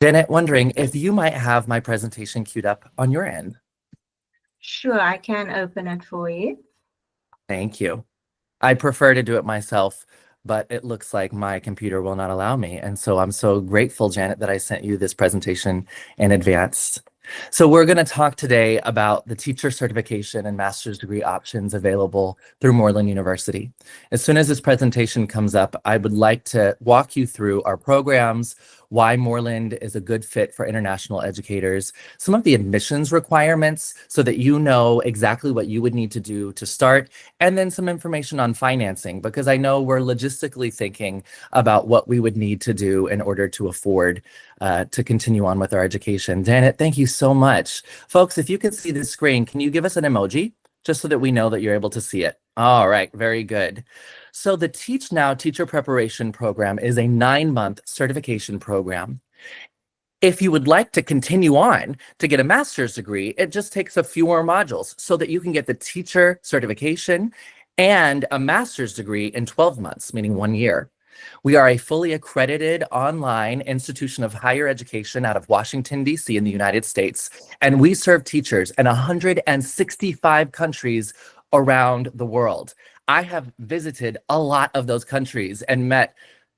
[SPEAKER 5] Janet, wondering if you might have my presentation queued up on your end.
[SPEAKER 1] Sure, I can open it for you.
[SPEAKER 5] Thank you. I prefer to do it myself, but it looks like my computer will not allow me. And so I'm so grateful, Janet, that I sent you this presentation in advance. So we're going to talk today about the teacher certification and master's degree options available through Moreland University. As soon as this presentation comes up, I would like to walk you through our programs, why Moreland is a good fit for international educators, some of the admissions requirements so that you know exactly what you would need to do to start, and then some information on financing, because I know we're logistically thinking about what we would need to do in order to afford to continue on with our education. Janet, thank you so much. Folks, if you can see the screen, can you give us an emoji just so that we know that you're able to see it? All right, very good. So the Teach Now Teacher Preparation Program is a 9-month certification program. If you would like to continue on to get a master's degree, it just takes a few more modules so that you can get the teacher certification and a master's degree in 12 months, meaning 1 year. We are a fully accredited online institution of higher education out of Washington, D.C. in the United States, and we serve teachers in 165 countries around the world. I have visited a lot of those countries and met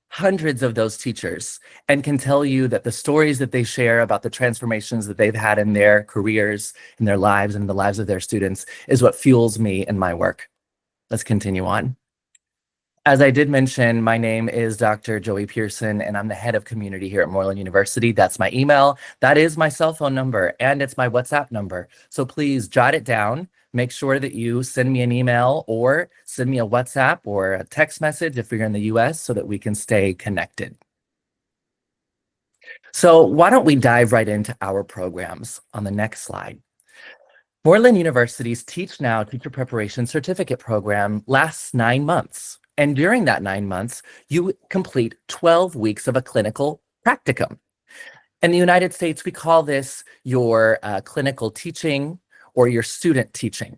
[SPEAKER 5] hundreds of those teachers and can tell you that the stories that they share about the transformations that they've had in their careers, in their lives, and in the lives of their students is what fuels me in my work. Let's continue on. As I did mention, my name is Dr. Joey Pearson, and I'm the head of community here at Moreland University. That's my email. That is my cell phone number, and it's my WhatsApp number. So please jot it down. Make sure that you send me an email or send me a WhatsApp or a text message if you're in the US so that we can stay connected. So why don't we dive right into our programs on the next slide. Moreland University's Teach Now Teacher Preparation Certificate Program lasts 9 months. And during that 9 months, you complete 12 weeks of a clinical practicum. In the United States, we call this your clinical teaching or your student teaching.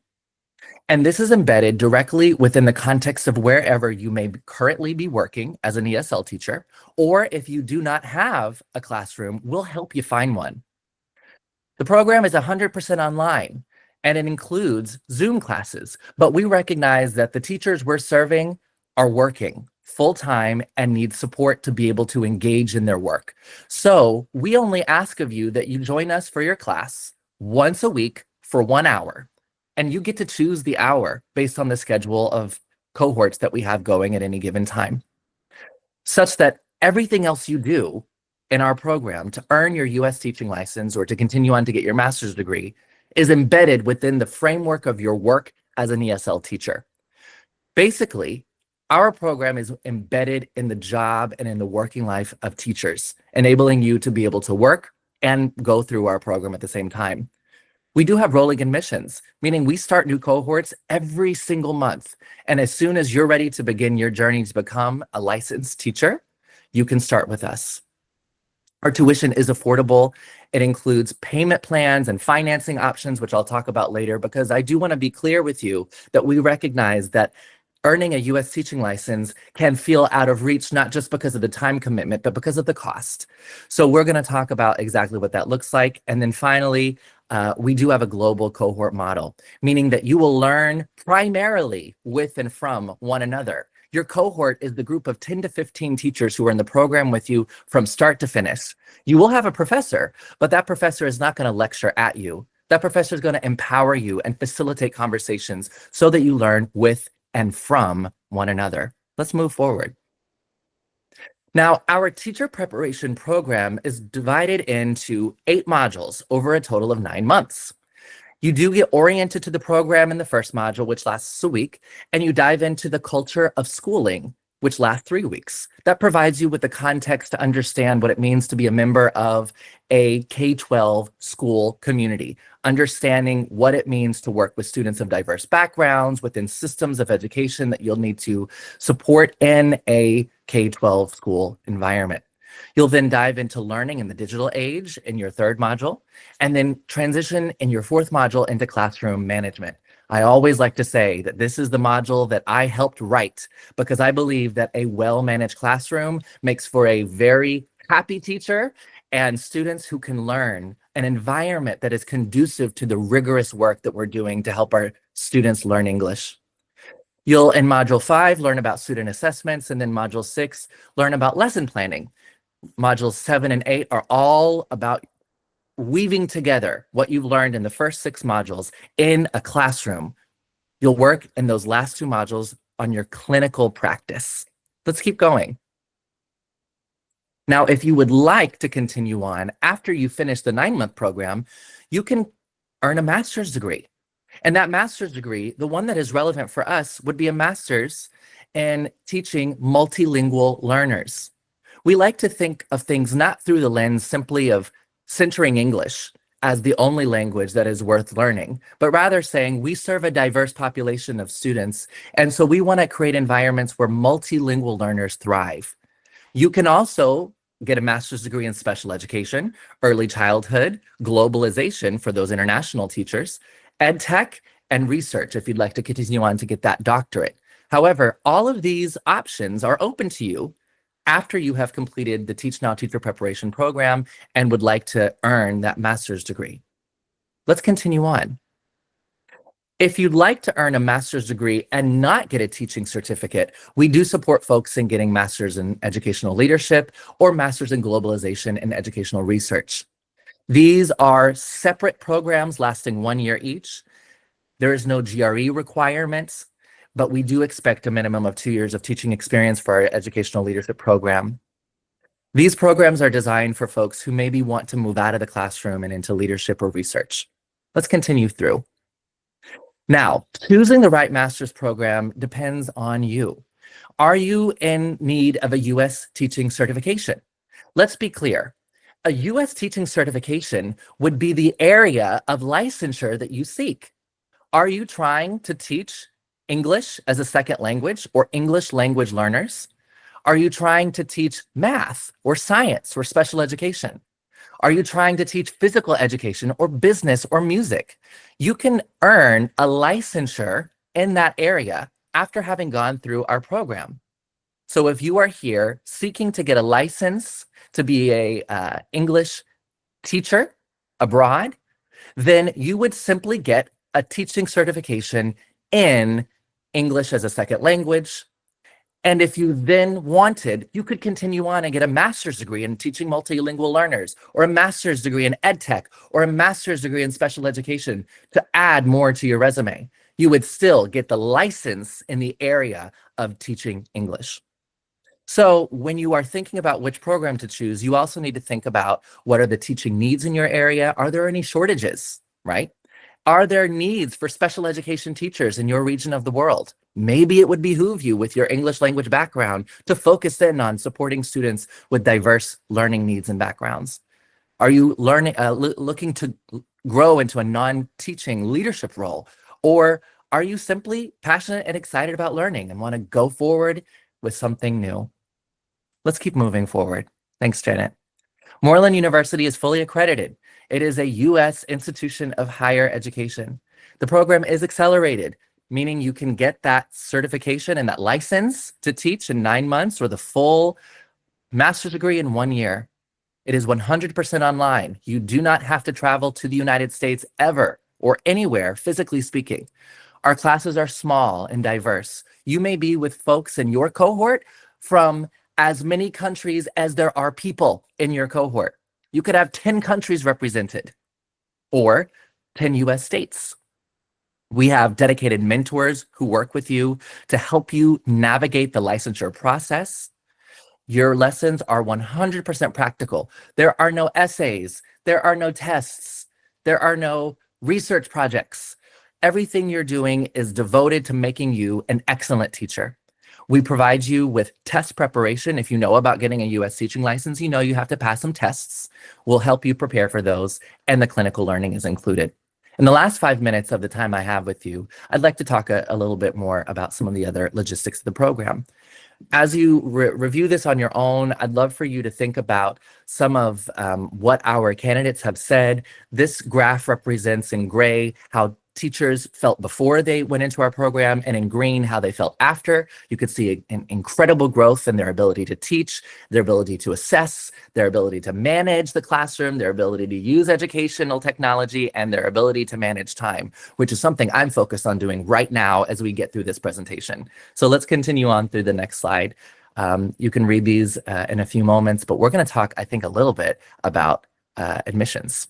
[SPEAKER 5] And this is embedded directly within the context of wherever you may currently be working as an ESL teacher, or if you do not have a classroom, we'll help you find one. The program is 100% online, and it includes Zoom classes, but we recognize that the teachers we're serving are working full-time and need support to be able to engage in their work. So we only ask of you that you join us for your class once a week for 1 hour, and you get to choose the hour based on the schedule of cohorts that we have going at any given time, such that everything else you do in our program to earn your US teaching license or to continue on to get your master's degree is embedded within the framework of your work as an ESL teacher. Basically, our program is embedded in the job and in the working life of teachers, enabling you to be able to work and go through our program at the same time. We do have rolling admissions, meaning we start new cohorts every single month. And as soon as you're ready to begin your journey to become a licensed teacher, you can start with us. Our tuition is affordable. It includes payment plans and financing options, which I'll talk about later, because I do want to be clear with you that we recognize that earning a US teaching license can feel out of reach, not just because of the time commitment, but because of the cost. So we're going to talk about exactly what that looks like. And then finally, we do have a global cohort model, meaning that you will learn primarily with and from one another. Your cohort is the group of 10 to 15 teachers who are in the program with you from start to finish. You will have a professor, but that professor is not going to lecture at you. That professor is going to empower you and facilitate conversations so that you learn with and from one another. Let's move forward. Now, our teacher preparation program is divided into 8 modules over a total of 9 months. You do get oriented to the program in the first module, which lasts a week, and you dive into the culture of schooling, which lasts 3 weeks. That provides you with the context to understand what it means to be a member of a K-12 school community, understanding what it means to work with students of diverse backgrounds within systems of education that you'll need to support in a K-12 school environment. You'll then dive into learning in the digital age in your 3rd module, and then transition in your 4th module into classroom management. I always like to say that this is the module that I helped write because I believe that a well-managed classroom makes for a very happy teacher and students who can learn an environment that is conducive to the rigorous work that we're doing to help our students learn English. You'll, in Module 5, learn about student assessments, and then Module 6, learn about lesson planning. Modules 7 and 8 are all about weaving together what you've learned in the first 6 modules in a classroom. You'll work in those last 2 modules on your clinical practice. Let's keep going. Now, if you would like to continue on after you finish the 9-month program, you can earn a master's degree. And that master's degree, the one that is relevant for us, would be a master's in teaching multilingual learners. We like to think of things not through the lens simply of centering English as the only language that is worth learning, but rather saying we serve a diverse population of students, and so we want to create environments where multilingual learners thrive. You can also get a master's degree in special education, early childhood, globalization for those international teachers, ed tech, and research if you'd like to continue on to get that doctorate. However, all of these options are open to you after you have completed the Teach Now Teacher Preparation program and would like to earn that master's degree. Let's continue on. If you'd like to earn a master's degree and not get a teaching certificate, we do support folks in getting masters in educational leadership or masters in globalization and educational research. These are separate programs lasting 1 year each. There is no GRE requirements, but we do expect a minimum of 2 years of teaching experience for our educational leadership program. These programs are designed for folks who maybe want to move out of the classroom and into leadership or research. Let's continue through. Now, choosing the right master's program depends on you. Are you in need of a U.S. teaching certification? Let's be clear. A U.S. teaching certification would be the area of licensure that you seek. Are you trying to teach English as a second language or English language learners? Are you trying to teach math or science or special education? Are you trying to teach physical education or business or music? You can earn a licensure in that area after having gone through our program. So if you are here seeking to get a license to be a English teacher abroad, then you would simply get a teaching certification in English as a second language. And if you then wanted, you could continue on and get a master's degree in teaching multilingual learners, or a master's degree in ed tech, or a master's degree in special education to add more to your resume. You would still get the license in the area of teaching English. So when you are thinking about which program to choose, you also need to think about what are the teaching needs in your area? Are there any shortages, right? Are there needs for special education teachers in your region of the world? Maybe it would behoove you with your English language background to focus in on supporting students with diverse learning needs and backgrounds. Are you looking to grow into a non-teaching leadership role? Or are you simply passionate and excited about learning and want to go forward with something new? Let's keep moving forward. Thanks, Janet. Moreland University is fully accredited. It is a U.S. institution of higher education. The program is accelerated, meaning you can get that certification and that license to teach in 9 months or the full master's degree in 1 year. It is 100% online. You do not have to travel to the United States ever or anywhere, physically speaking. Our classes are small and diverse. You may be with folks in your cohort from as many countries as there are people in your cohort. You could have 10 countries represented or 10 US states. We have dedicated mentors who work with you to help you navigate the licensure process. Your lessons are 100% practical. There are no essays. There are no tests. There are no research projects. Everything you're doing is devoted to making you an excellent teacher. We provide you with test preparation. If you know about getting a US teaching license, you know you have to pass some tests. We'll help you prepare for those, and the clinical learning is included. In the last 5 minutes of the time I have with you, I'd like to talk a little bit more about some of the other logistics of the program. As you review this on your own, I'd love for you to think about some of what our candidates have said. This graph represents in gray how teachers felt before they went into our program, and in green how they felt after. You could see an incredible growth in their ability to teach, their ability to assess, their ability to manage the classroom, their ability to use educational technology, and their ability to manage time, which is something I'm focused on doing right now as we get through this presentation. So let's continue on through the next slide. You can read these in a few moments, but we're going to talk, I think, a little bit about admissions.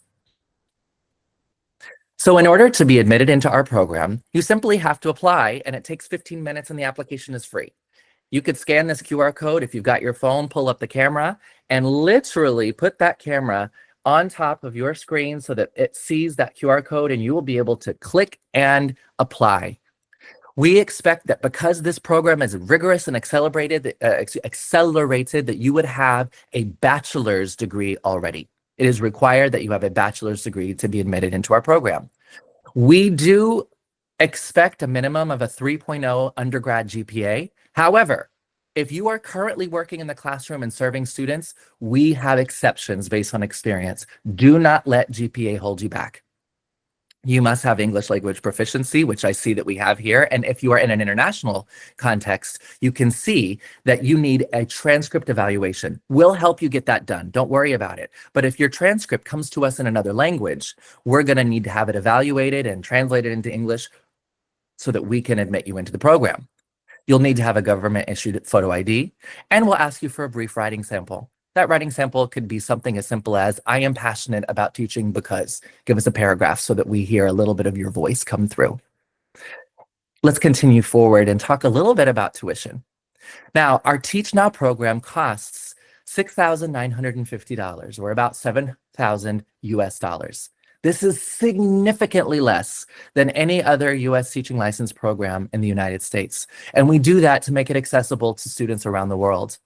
[SPEAKER 5] So in order to be admitted into our program, you simply have to apply, and it takes 15 minutes, and the application is free. You could scan this QR code if you've got your phone, pull up the camera, and literally put that camera on top of your screen so that it sees that QR code, and you will be able to click and apply. We expect that because this program is rigorous and accelerated, that you would have a bachelor's degree already. It is required that you have a bachelor's degree to be admitted into our program. We do expect a minimum of a 3.0 undergrad GPA. However, if you are currently working in the classroom and serving students, we have exceptions based on experience. Do not let GPA hold you back. You must have English language proficiency, which I see that we have here. And if you are in an international context, you can see that you need a transcript evaluation. We'll help you get that done. Don't worry about it. But if your transcript comes to us in another language, we're going to need to have it evaluated and translated into English so that we can admit you into the program. You'll need to have a government issued photo ID, and we'll ask you for a brief writing sample. That writing sample could be something as simple as, I am passionate about teaching because. Give us a paragraph so that we hear a little bit of your voice come through. Let's continue forward and talk a little bit about tuition. Now, our Teach Now program costs $6,950, or about $7,000 US. This is significantly less than any other US teaching license program in the United States. And we do that to make it accessible to students around the world.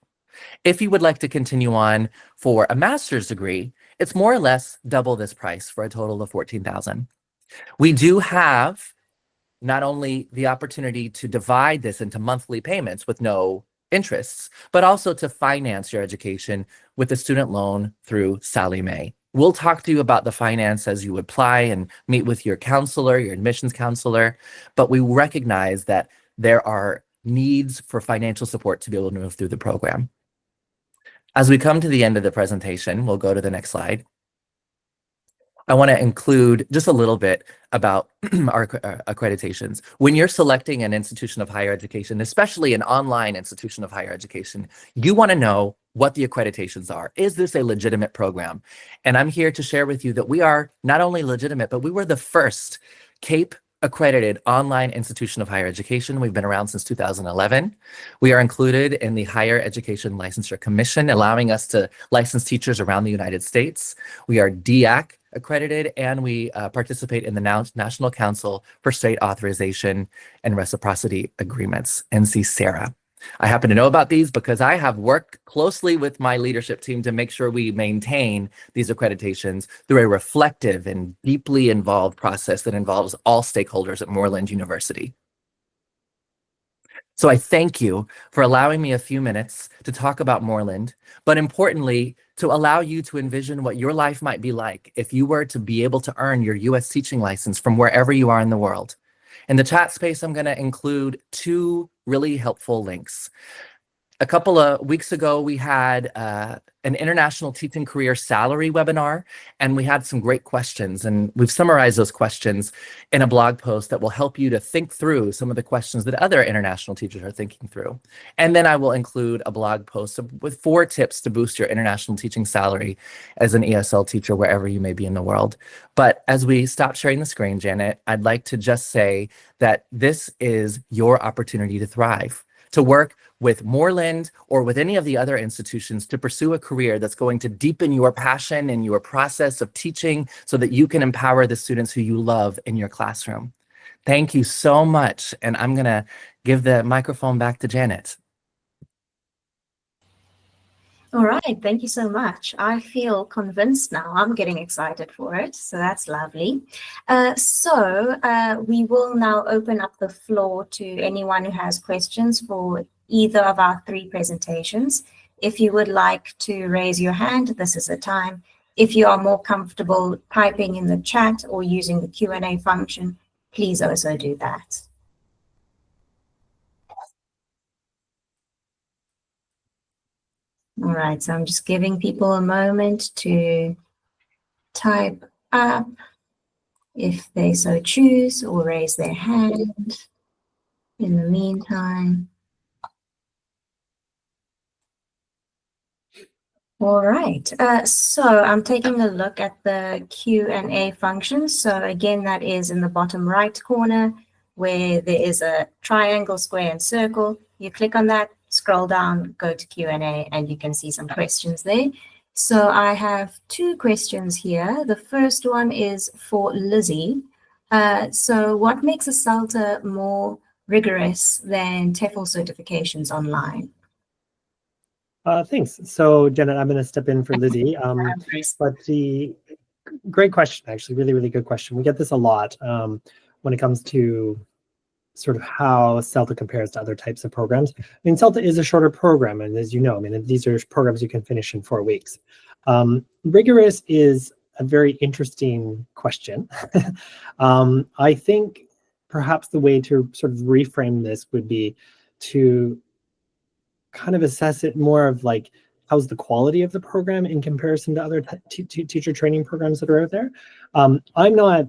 [SPEAKER 5] If you would like to continue on for a master's degree, it's more or less double this price for a total of $14,000. We do have not only the opportunity to divide this into monthly payments with no interests, but also to finance your education with a student loan through Sallie Mae. We'll talk to you about the finance as you apply and meet with your counselor, your admissions counselor, but we recognize that there are needs for financial support to be able to move through the program. As we come to the end of the presentation, we'll go to the next slide. I want to include just a little bit about our accreditations. When you're selecting an institution of higher education, especially an online institution of higher education, you want to know what the accreditations are. Is this a legitimate program? And I'm here to share with you that we are not only legitimate, but we were the first CAPE accredited online institution of higher education. We've been around since 2011. We are included in the Higher Education Licensure Commission, allowing us to license teachers around the United States. We are DEAC accredited, and we participate in the National Council for State Authorization and Reciprocity Agreements, NC-SARA. I happen to know about these because I have worked closely with my leadership team to make sure we maintain these accreditations through a reflective and deeply involved process that involves all stakeholders at Moreland University. So I thank you for allowing me a few minutes to talk about Moreland, but importantly, to allow you to envision what your life might be like if you were to be able to earn your US teaching license from wherever you are in the world. In the chat space, I'm going to include two really helpful links. A couple of weeks ago, we had an international teaching career salary webinar, and we had some great questions. And we've summarized those questions in a blog post that will help you to think through some of the questions that other international teachers are thinking through. And then I will include a blog post with 4 tips to boost your international teaching salary as an ESL teacher wherever you may be in the world. But as we stop sharing the screen, Janet, I'd like to just say that this is your opportunity to thrive, to work with Moreland or with any of the other institutions to pursue a career that's going to deepen your passion and your process of teaching so that you can empower the students who you love in your classroom. Thank you so much. And I'm going to give the microphone back to Janet.
[SPEAKER 1] All right, thank you so much. I feel convinced now. I'm getting excited for it, so that's lovely. We will now open up the floor to anyone who has questions for either of our 3 presentations. If you would like to raise your hand, this is the time. If you are more comfortable typing in the chat or using the Q&A function, please also do that. All right, so I'm just giving people a moment to type up if they so choose or raise their hand in the meantime. All right, so I'm taking a look at the Q&A function. So again, that is in the bottom right corner where there is a triangle, square, and circle. You click on that, scroll down, go to Q&A, and you can see some questions there. So I have 2 questions here. The first one is for Lizzy. So what makes a CELTA more rigorous than TEFL certifications online?
[SPEAKER 3] Thanks. So, Janet, I'm going to step in for Lizzy. But the great question, actually, really, really good question. We get this a lot when it comes to sort of how CELTA compares to other types of programs. I mean, CELTA is a shorter program, and as you know, I mean, these are programs you can finish in 4 weeks. Rigorous is a very interesting question. I think perhaps the way to sort of reframe this would be to kind of assess it more of like, how's the quality of the program in comparison to other teacher training programs that are out there. I'm not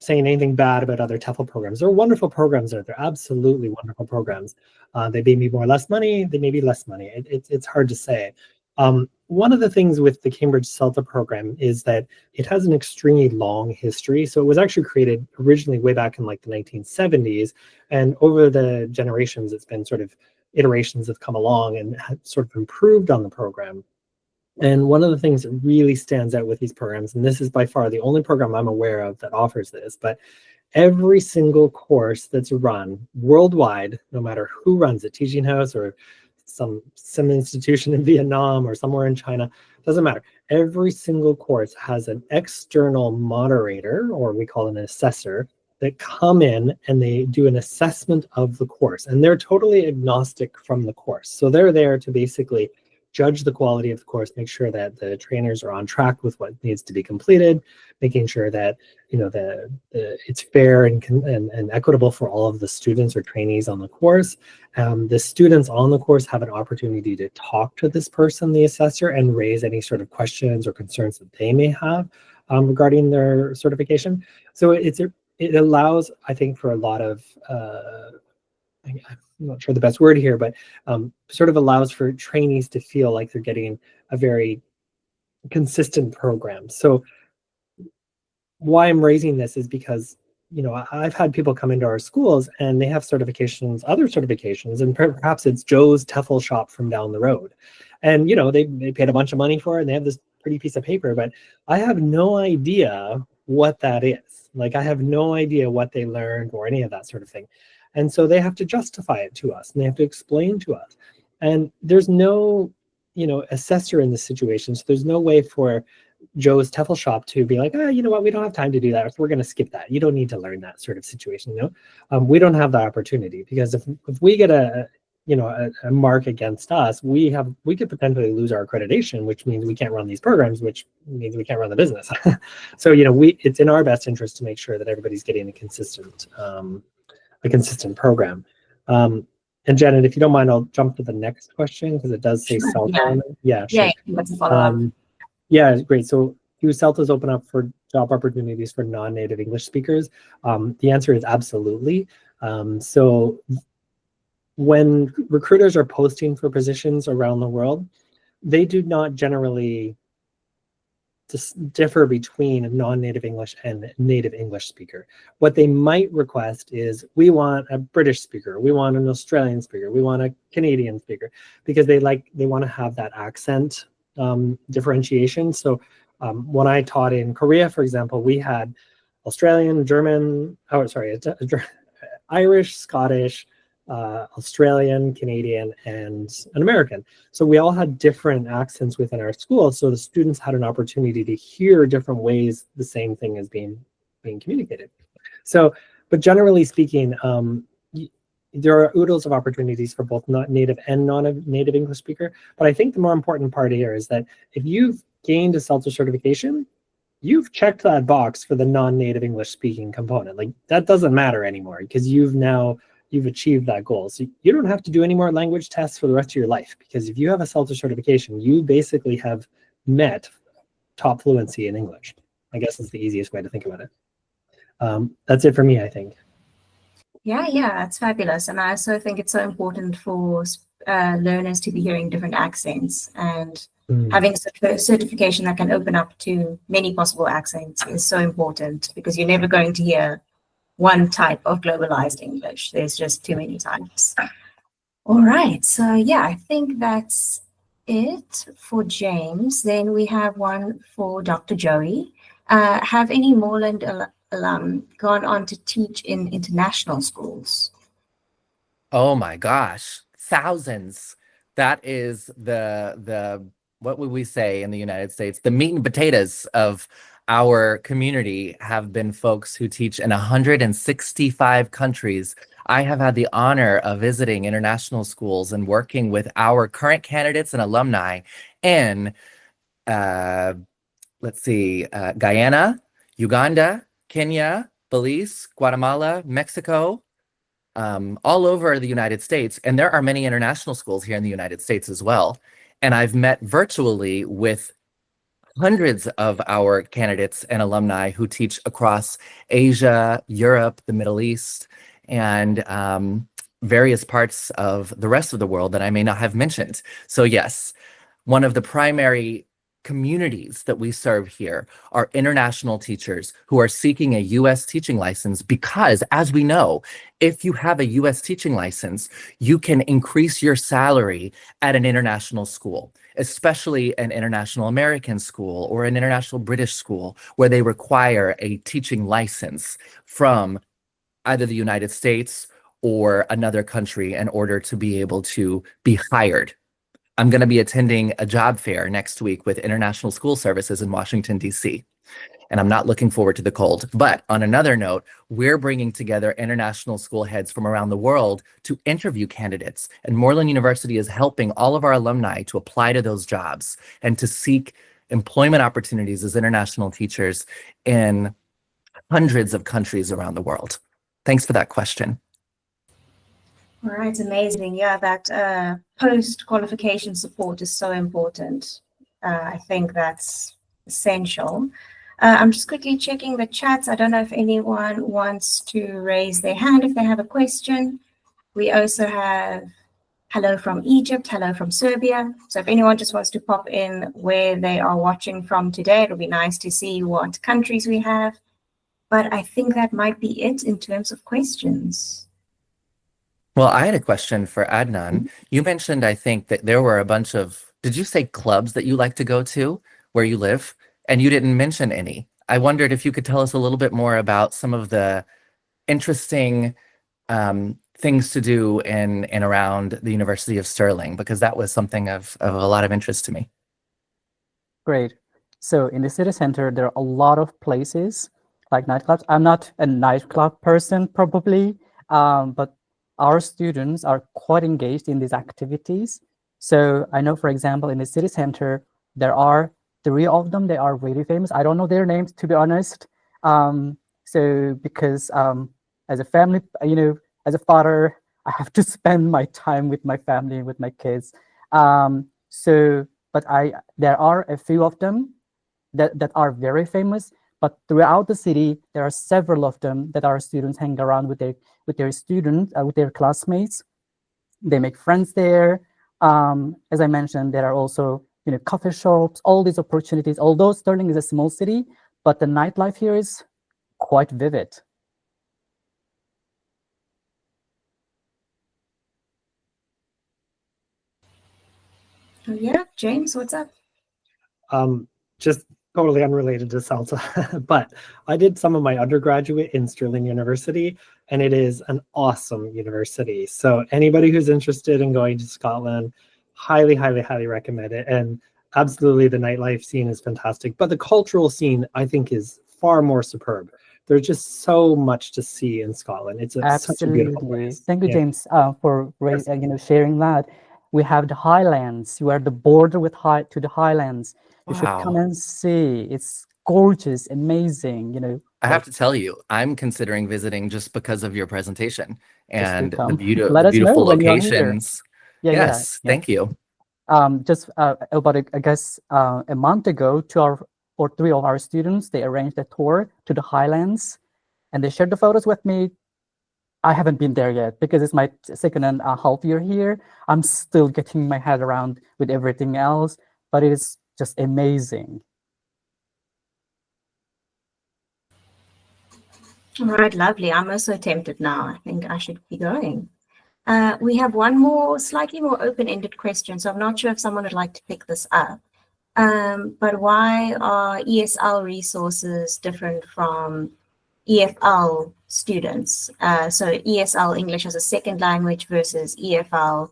[SPEAKER 3] saying anything bad about other TEFL programs. They're wonderful programs out there, absolutely wonderful programs. They may be more or less money, they may be less money. It's hard to say. One of the things with the Cambridge CELTA program is that it has an extremely long history. So it was actually created originally way back in like the 1970s. And over the generations, it's been sort of iterations have come along and have sort of improved on the program. And one of the things that really stands out with these programs, and this is by far the only program I'm aware of that offers this, but every single course that's run worldwide, no matter who runs it, Teaching House or some institution in Vietnam or somewhere in China, doesn't matter. Every single course has an external moderator, or we call it an assessor, that come in and they do an assessment of the course. And they're totally agnostic from the course. So they're there to basically judge the quality of the course, make sure that the trainers are on track with what needs to be completed, making sure that it's fair and equitable for all of the students or trainees on the course. The students on the course have an opportunity to talk to this person, the assessor, and raise any sort of questions or concerns that they may have regarding their certification. So it allows, I think, for a lot of I'm not sure the best word here, but sort of allows for trainees to feel like they're getting a very consistent program. So why I'm raising this is because, I've had people come into our schools and they have certifications, other certifications, and perhaps it's Joe's TEFL shop from down the road. And, they paid a bunch of money for it and they have this pretty piece of paper, but I have no idea what that is. Like, I have no idea what they learned or any of that sort of thing. And so they have to justify it to us and they have to explain to us. And there's no, assessor in this situation. So there's no way for Joe's TEFL shop to be like, you know what, we don't have time to do that. So we're going to skip that. You don't need to learn that sort of situation. We don't have the opportunity, because if we get a mark against us, we could potentially lose our accreditation, which means we can't run these programs, which means we can't run the business. So, it's in our best interest to make sure that everybody's getting a consistent program. And Janet, if you don't mind, I'll jump to the next question because it does say
[SPEAKER 1] Sure,
[SPEAKER 3] CELTA
[SPEAKER 1] yeah.
[SPEAKER 3] on it. Yeah, sure.
[SPEAKER 1] Yeah, let's follow up.
[SPEAKER 3] Yeah, great. So do CELTAs open up for job opportunities for non-native English speakers? The answer is absolutely. So when recruiters are posting for positions around the world, they do not generally differ between a non-native English and native English speaker. What they might request is, we want a British speaker, we want an Australian speaker, we want a Canadian speaker, because they want to have that accent differentiation. So when I taught in Korea, for example, we had Australian, German, Irish, Scottish, Australian, Canadian, and an American. So we all had different accents within our school. So the students had an opportunity to hear different ways the same thing is being communicated. So, but generally speaking, there are oodles of opportunities for both native and non-native English speaker. But I think the more important part here is that if you've gained a CELTA certification, you've checked that box for the non-native English speaking component. Like, that doesn't matter anymore because you've achieved that goal. So you don't have to do any more language tests for the rest of your life, because if you have a CELTA certification, you basically have met top fluency in English. I guess is the easiest way to think about it. That's it for me, I think.
[SPEAKER 1] Yeah, that's fabulous. And I also think it's so important for learners to be hearing different accents, and having a certification that can open up to many possible accents is so important, because you're never going to hear one type of globalized English. There's just too many types. All right, so yeah, I think that's it for James. Then we have one for Dr. Joey. Have any Moreland alum gone on to teach in international schools?
[SPEAKER 5] Oh my gosh, thousands. That is the what would we say in the United States? The meat and potatoes of our community have been folks who teach in 165 countries. I have had the honor of visiting international schools and working with our current candidates and alumni in, let's see, Guyana, Uganda, Kenya, Belize, Guatemala, Mexico, all over the United States. And there are many international schools here in the United States as well. And I've met virtually with hundreds of our candidates and alumni who teach across Asia, Europe, the Middle East, and various parts of the rest of the world that I may not have mentioned. So yes, one of the primary communities that we serve here are international teachers who are seeking a U.S. teaching license, because, as we know, if you have a U.S. teaching license, you can increase your salary at an international school, especially an international American school or an international British school, where they require a teaching license from either the United States or another country in order to be able to be hired. I'm going to be attending a job fair next week with International School Services in Washington, D.C., and I'm not looking forward to the cold. But on another note, we're bringing together international school heads from around the world to interview candidates, and Moreland University is helping all of our alumni to apply to those jobs and to seek employment opportunities as international teachers in hundreds of countries around the world. Thanks for that question.
[SPEAKER 1] All right, amazing. Yeah, that post-qualification support is so important. I think that's essential. I'm just quickly checking the chats. I don't know if anyone wants to raise their hand if they have a question. We also have hello from Egypt, hello from Serbia. So if anyone just wants to pop in where they are watching from today, it'll be nice to see what countries we have. But I think that might be it in terms of questions.
[SPEAKER 5] Well, I had a question for Adnan. You mentioned, I think, that there were a bunch of, did you say clubs that you like to go to where you live? And you didn't mention any. I wondered if you could tell us a little bit more about some of the interesting things to do in and around the University of Stirling, because that was something of a lot of interest to me.
[SPEAKER 4] Great. So in the city center, there are a lot of places like nightclubs. I'm not a nightclub person, probably, but our students are quite engaged in these activities. So I know, for example, in the city center, there are 3 of them. They are really famous. I don't know their names, to be honest. So because as a family, as a father, I have to spend my time with my family, with my kids. But there are a few of them that are very famous. But throughout the city, there are several of them that our students hang around with their students, with their classmates. They make friends there. As I mentioned, there are also coffee shops, all these opportunities. Although Stirling is a small city, but the nightlife here is quite vivid.
[SPEAKER 1] Oh, yeah, James, what's up?
[SPEAKER 3] Just totally unrelated to CELTA, but I did some of my undergraduate in Stirling University, and it is an awesome university. So anybody who's interested in going to Scotland, highly, highly, highly recommend it. And absolutely, the nightlife scene is fantastic, but the cultural scene, I think, is far more superb. There's just so much to see in Scotland. It's such a beautiful place.
[SPEAKER 4] Thank you,
[SPEAKER 3] Yeah.
[SPEAKER 4] James, for sharing that. We have the Highlands. You are the border with to the Highlands. You should come
[SPEAKER 5] Wow.
[SPEAKER 4] and see. It's gorgeous, amazing.
[SPEAKER 5] I have to tell you, I'm considering visiting just because of your presentation
[SPEAKER 4] Just do
[SPEAKER 5] and the
[SPEAKER 4] come. Let us know
[SPEAKER 5] beautiful
[SPEAKER 4] when you are here.
[SPEAKER 5] locations.
[SPEAKER 4] Yeah.
[SPEAKER 5] Yes, thank you.
[SPEAKER 4] Just about I guess a month ago, 3 of our students, they arranged a tour to the Highlands, and they shared the photos with me. I haven't been there yet because it's my second and a half year here. I'm still getting my head around with everything else, but it is just amazing.
[SPEAKER 1] All right, lovely. I'm also tempted now. I think I should be going. We have one more, slightly more open-ended question, so I'm not sure if someone would like to pick this up. But why are ESL resources different from EFL students? So ESL, English as a second language, versus EFL,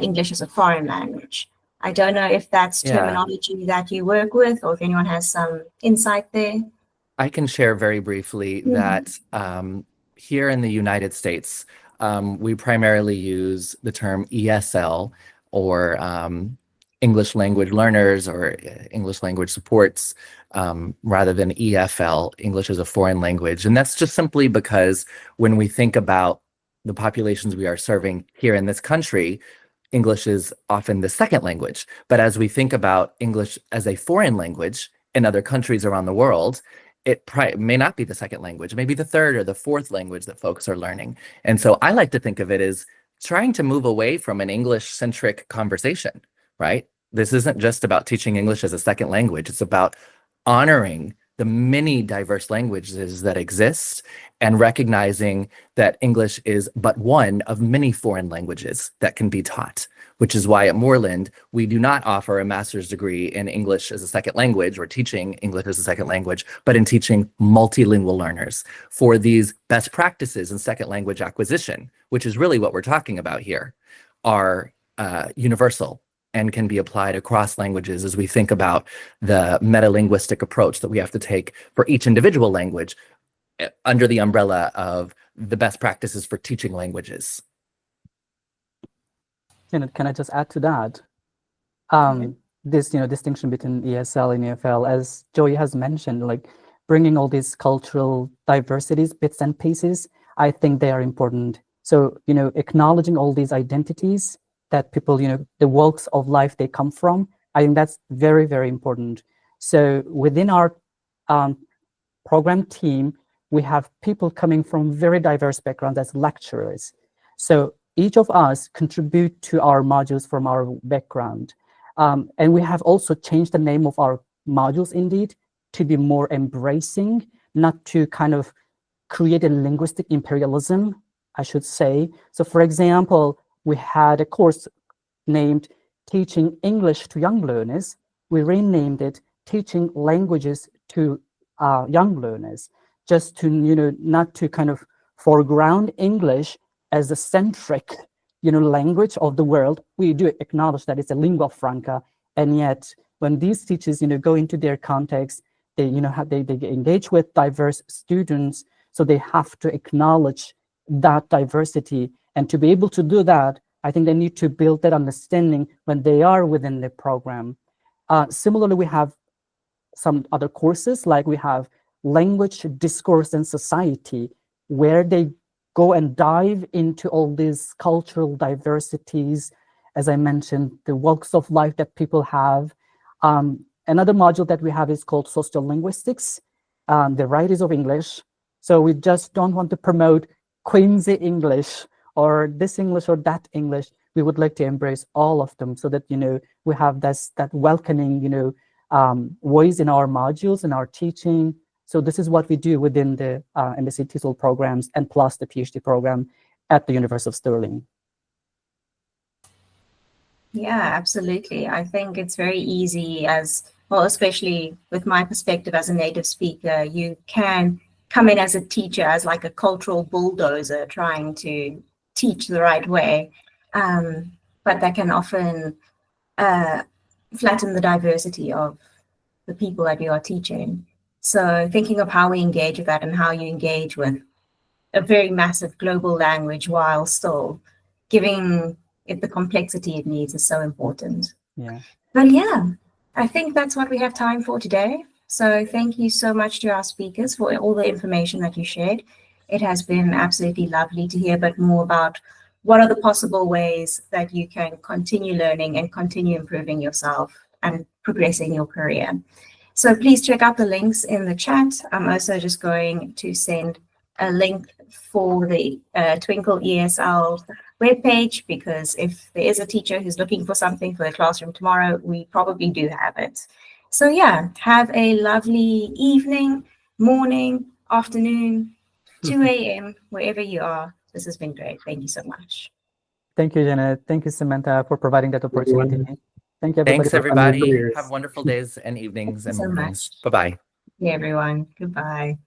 [SPEAKER 1] English as a foreign language. I don't know if that's terminology that you work with, or if anyone has some insight there.
[SPEAKER 5] I can share very briefly that here in the United States, we primarily use the term ESL, or English language learners, or English language supports, rather than EFL, English as a foreign language. And that's just simply because when we think about the populations we are serving here in this country, English is often the second language. But as we think about English as a foreign language in other countries around the world, it may not be the second language, maybe the third or the fourth language that folks are learning. And so I like to think of it as trying to move away from an English-centric conversation, right? This isn't just about teaching English as a second language. It's about honoring the many diverse languages that exist and recognizing that English is but one of many foreign languages that can be taught, which is why at Moreland, we do not offer a master's degree in English as a second language or teaching English as a second language, but in teaching multilingual learners for these best practices in second language acquisition, which is really what we're talking about here, are universal and can be applied across languages as we think about the metalinguistic approach that we have to take for each individual language under the umbrella of the best practices for teaching languages.
[SPEAKER 4] Can I just add to that? This distinction between ESL and EFL, as Joey has mentioned, like bringing all these cultural diversities, bits and pieces, I think they are important. So acknowledging all these identities that people, the walks of life they come from, I think that's very, very important. So within our program team, we have people coming from very diverse backgrounds as lecturers. So each of us contribute to our modules from our background. And we have also changed the name of our modules indeed to be more embracing, not to kind of create a linguistic imperialism, I should say. So for example, we had a course named Teaching English to Young Learners. We renamed it Teaching Languages to Young Learners, just to, not to kind of foreground English as the centric, language of the world. We do acknowledge that it's a lingua franca, and yet when these teachers, go into their context, they, they engage with diverse students, so they have to acknowledge that diversity. And to be able to do that, I think they need to build that understanding when they are within the program. Similarly, we have some other courses, like we have language, discourse, and society, where they go and dive into all these cultural diversities, as I mentioned, the walks of life that people have. Another module that we have is called social linguistics, the varieties of English. So we just don't want to promote Quincy English or this English or that English. We would like to embrace all of them so that, you know, we have that welcoming, you know, voice in our modules and our teaching. So this is what we do within the MSc TESOL programs and plus the PhD program at the University of Stirling.
[SPEAKER 1] Yeah, absolutely. I think it's very easy as well, especially with my perspective as a native speaker, you can come in as a teacher, as like a cultural bulldozer trying to teach the right way. But that can often flatten the diversity of the people that you are teaching. So thinking of how we engage with that and how you engage with a very massive global language while still giving it the complexity it needs is so important.
[SPEAKER 4] Yeah.
[SPEAKER 1] But yeah, I think that's what we have time for today. So thank you so much to our speakers for all the information that you shared. It has been absolutely lovely to hear a bit more about what are the possible ways that you can continue learning and continue improving yourself and progressing your career. So please check out the links in the chat. I'm also just going to send a link for the Twinkle ESL webpage, because if there is a teacher who's looking for something for their classroom tomorrow, we probably do have it. So yeah, have a lovely evening, morning, afternoon, 2 a.m., wherever you are. This has been great. Thank you so much.
[SPEAKER 4] Thank you, Janet. Thank you, Samantha, for providing that opportunity. Thank you, everybody.
[SPEAKER 5] Thanks,
[SPEAKER 3] for coming.
[SPEAKER 5] everybody.
[SPEAKER 3] Careers.
[SPEAKER 5] Have wonderful days and evenings and
[SPEAKER 1] Thank you so
[SPEAKER 5] mornings.
[SPEAKER 1] much.
[SPEAKER 5] Bye-bye.
[SPEAKER 1] Yeah, everyone. Goodbye.